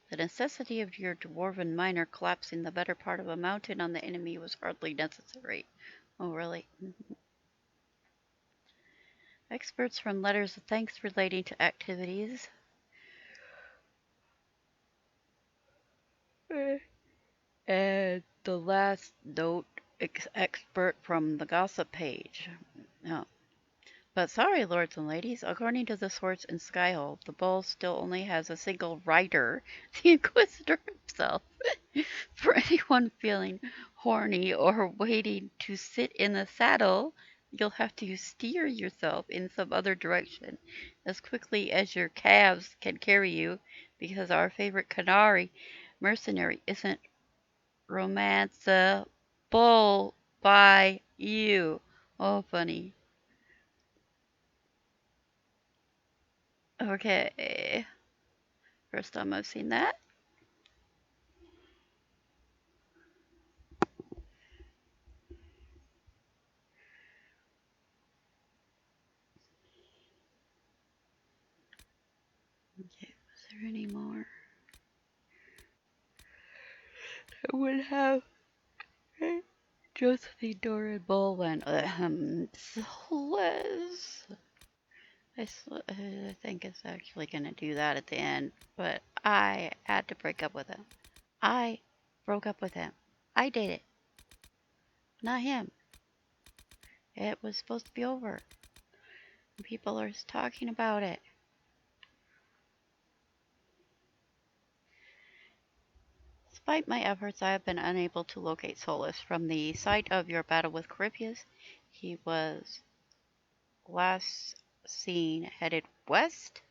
The necessity of your dwarven miner collapsing the better part of a mountain on the enemy was hardly necessary. Oh, really? Experts from letters of thanks relating to activities. And the last note, expert from the gossip page. Oh. But sorry, lords and ladies, according to the source in Skyhold, the bull still only has a single rider, the Inquisitor himself. For anyone feeling horny or waiting to sit in the saddle, you'll have to steer yourself in some other direction as quickly as your calves can carry you, because our favorite Canary mercenary isn't romanceable by you. Oh, funny. Okay. First time I've seen that. Okay, was there any more? I would have Josephine, Dora, and Bolwen. Solas. I think it's actually going to do that at the end, but I had to break up with him. I broke up with him. I did it. Not him. It was supposed to be over. People are talking about it. Despite my efforts, I have been unable to locate Solas. From the site of your battle with Corypheus, he was last seen headed west,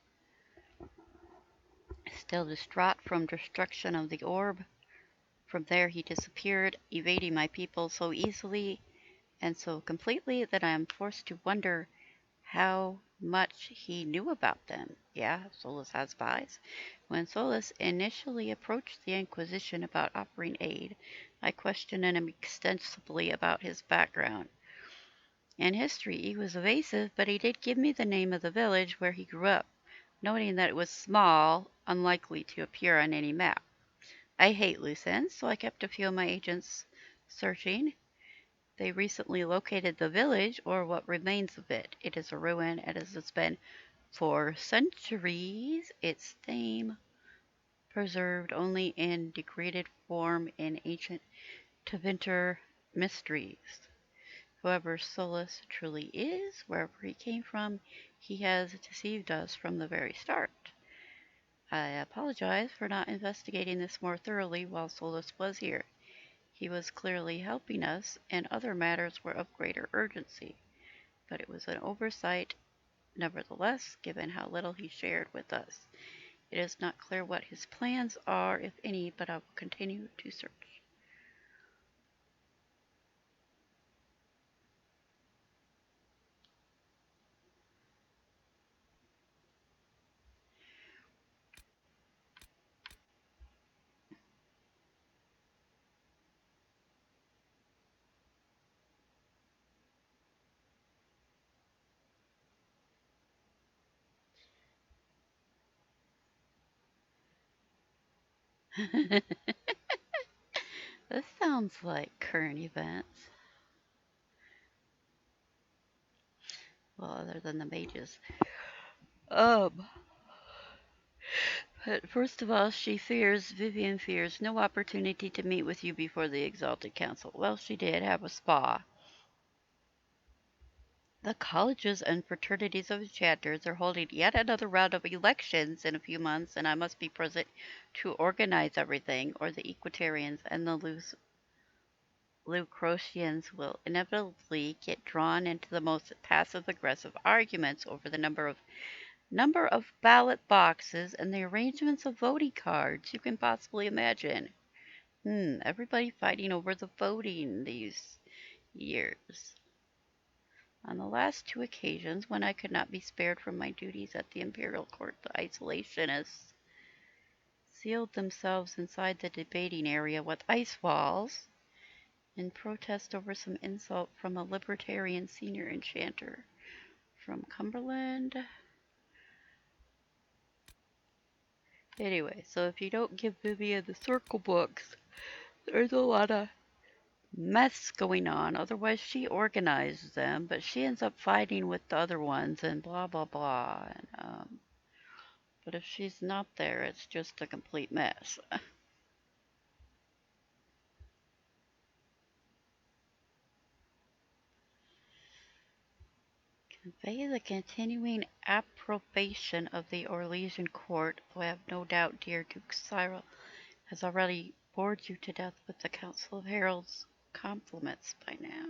still distraught from destruction of the orb. From there he disappeared, evading my people so easily and so completely that I am forced to wonder how much he knew about them. Yeah, Solas has spies. When Solas initially approached the Inquisition about offering aid, I questioned him extensively about his background. In history, he was evasive, but he did give me the name of the village where he grew up, noting that it was small, unlikely to appear on any map. I hate loose ends, so I kept a few of my agents searching. They recently located the village, or what remains of it. It is a ruin, and as it's been for centuries, its name preserved only in degraded form in ancient Tevinter mysteries. Whoever Solus truly is, wherever he came from, he has deceived us from the very start. I apologize for not investigating this more thoroughly while Solus was here. He was clearly helping us, and other matters were of greater urgency, but it was an oversight nevertheless, given how little he shared with us. It is not clear what his plans are, if any, but I will continue to search. This sounds like current events. Well, other than the mages. Um, but first of all, Vivian fears no opportunity to meet with you before the Exalted Council. Well, she did have a spa. The colleges and fraternities of the chapters are holding yet another round of elections in a few months, and I must be present to organize everything, or the Equitarians and the Lucretians will inevitably get drawn into the most passive-aggressive arguments over the number of ballot boxes and the arrangements of voting cards you can possibly imagine. Everybody fighting over the voting these years. On the last two occasions, when I could not be spared from my duties at the Imperial Court, the isolationists sealed themselves inside the debating area with ice walls in protest over some insult from a libertarian senior enchanter from Cumberland. Anyway, so if you don't give Vivian the circle books, there's a lot of mess going on. Otherwise, she organizes them, but she ends up fighting with the other ones and blah, blah, blah. But if she's not there, it's just a complete mess. Convey the continuing approbation of the Orlesian court, though I have no doubt dear Duke Cyril has already bored you to death with the Council of Heralds' compliments by now.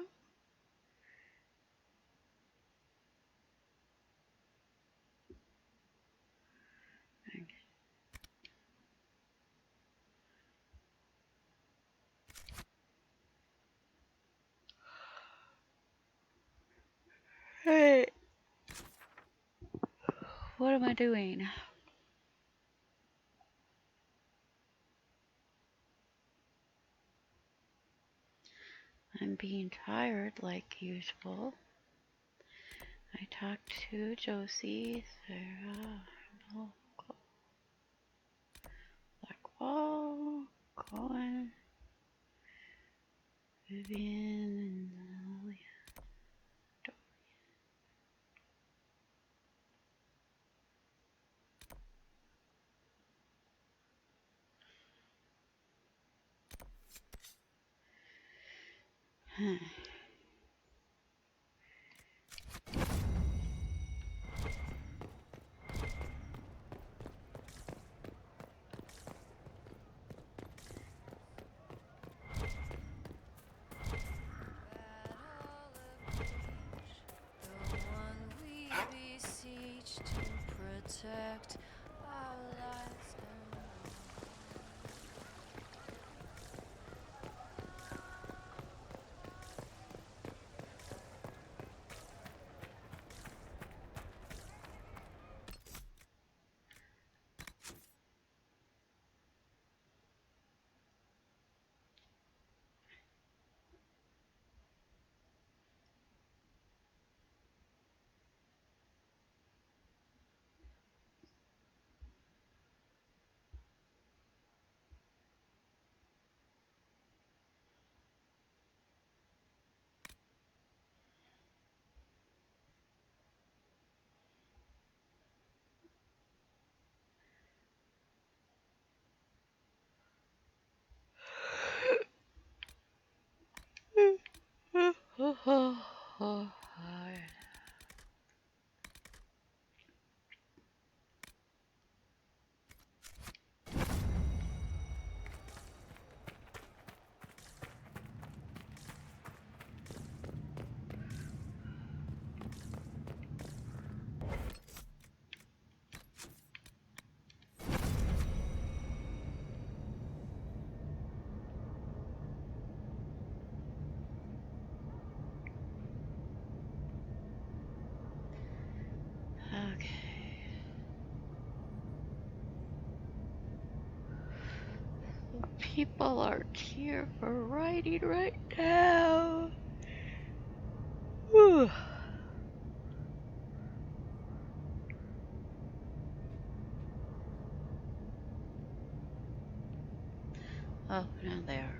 Hey, what am I doing? I'm being tired like usual. I talked to Josie, Sarah, Blackwall, Cohen, Vivian, and Lilia. Protect our lives. people aren't here for writing right now. Whew. Oh, now they are.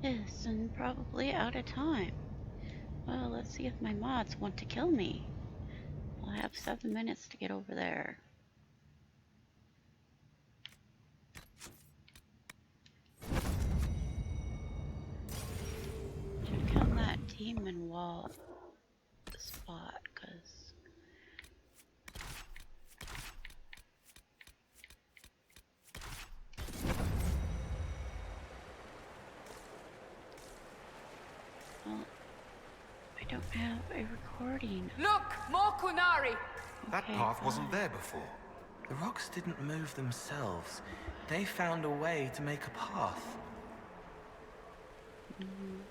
Yes, and probably out of time. Well, let's see if my mods want to kill me. I'll have 7 minutes to get over there. Check out that demon wall spot, cause well, I don't have a recording. Look! More Kunari! That Okay, path wasn't fine. there before. The rocks didn't move themselves. They found a way to make a path. Mhm.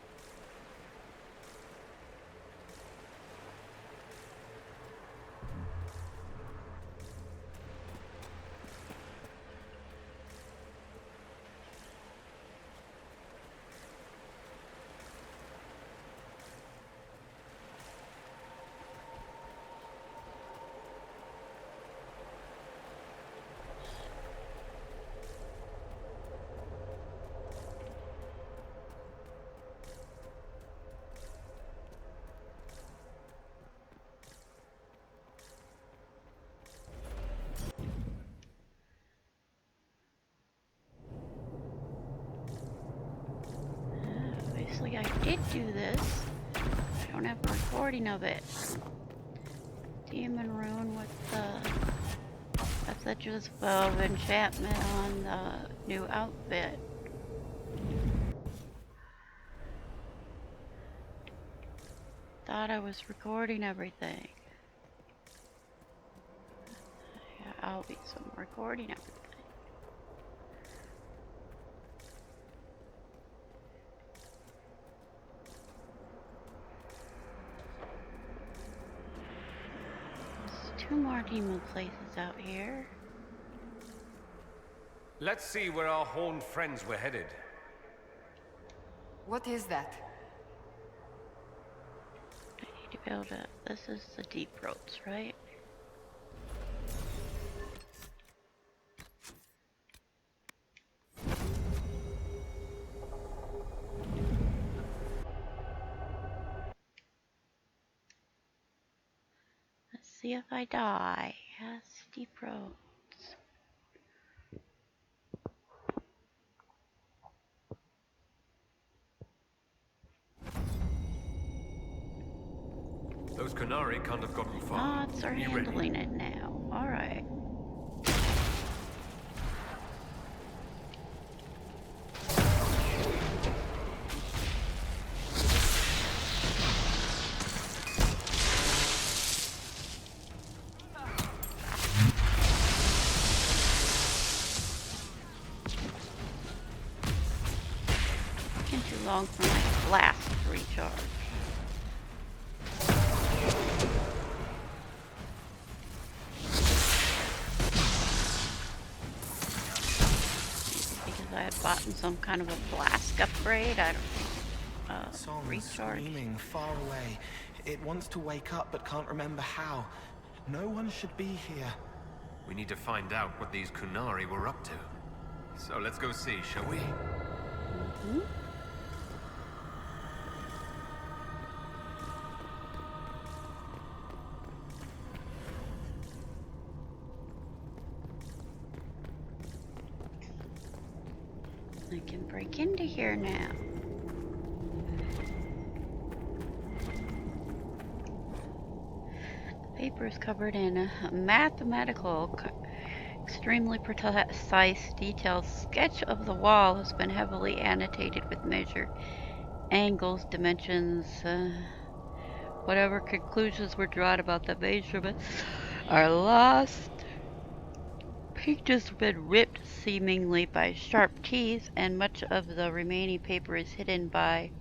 Obviously I did do this. I don't have a recording of it. Demon rune with the messages of enchantment on the new outfit. Thought I was recording everything. Yeah, I'll be some recording everything. There's 2 more demon places out here. Let's see where our horned friends were headed. What is that? I need to build a. This is the deep roads, right? Let's see if I die. Yes, deep roads. Those Kunari can't have gotten far. Mods are You ready? handling it now. Alright. Taking too long for my blast to recharge. Because I had bought some kind of a blast upgrade. I don't Song recharge. screaming far away. It wants to wake up but can't remember how. No one should be here. We need to find out what these Kunari were up to. So let's go see, shall we? Mm-hmm. I can break into here now. The paper is covered in a mathematical, extremely precise, detailed sketch of the wall has been heavily annotated with measure angles, dimensions, whatever conclusions were drawn about the measurements are lost. Pages have been ripped seemingly by sharp teeth, and much of the remaining paper is hidden by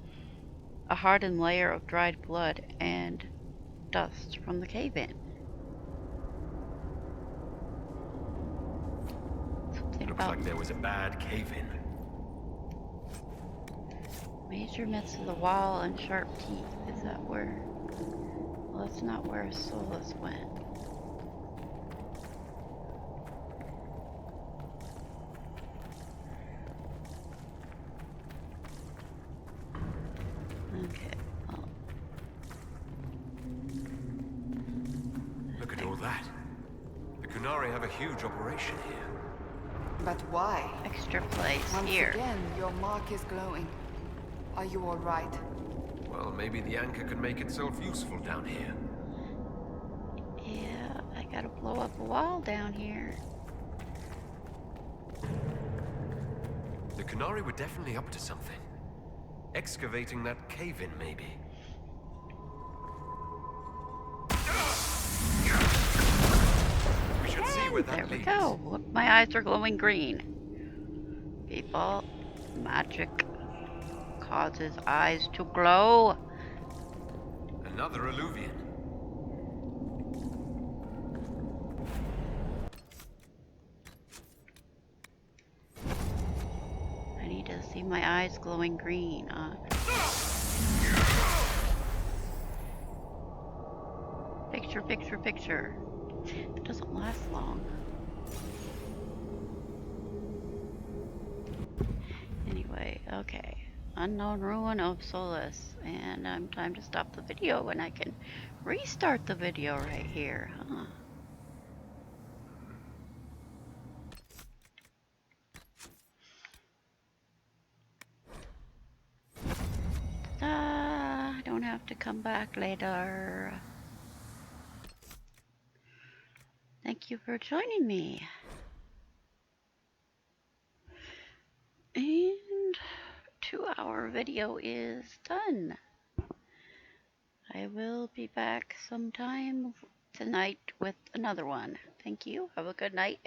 a hardened layer of dried blood and dust from the cave-in. Looks like there was a bad cave-in. Measurements of the wall and sharp teeth. Is that where? Well, that's not where Solas went. Okay. Well, Look at all that. The Kunari have a huge operation here. But why? extra place Once here. again, your mark is glowing. Are you all right? Well, maybe the anchor can make itself useful down here. Yeah, I gotta blow up a wall down here. The Kunari were definitely up to something. Excavating that cave-in, maybe. We should see where that There we leads. go. Look, my eyes are glowing green. People, magic causes eyes to glow. Another Eluvian. I need to see my eyes glowing green. Picture, picture, picture. It doesn't last long. Anyway, okay. Unknown ruin of Solas. And time to stop the video and I can restart the video right here. Huh. I don't have to come back later. Thank you for joining me. And 2-hour video is done. I will be back sometime tonight with another one. Thank you. Have a good night.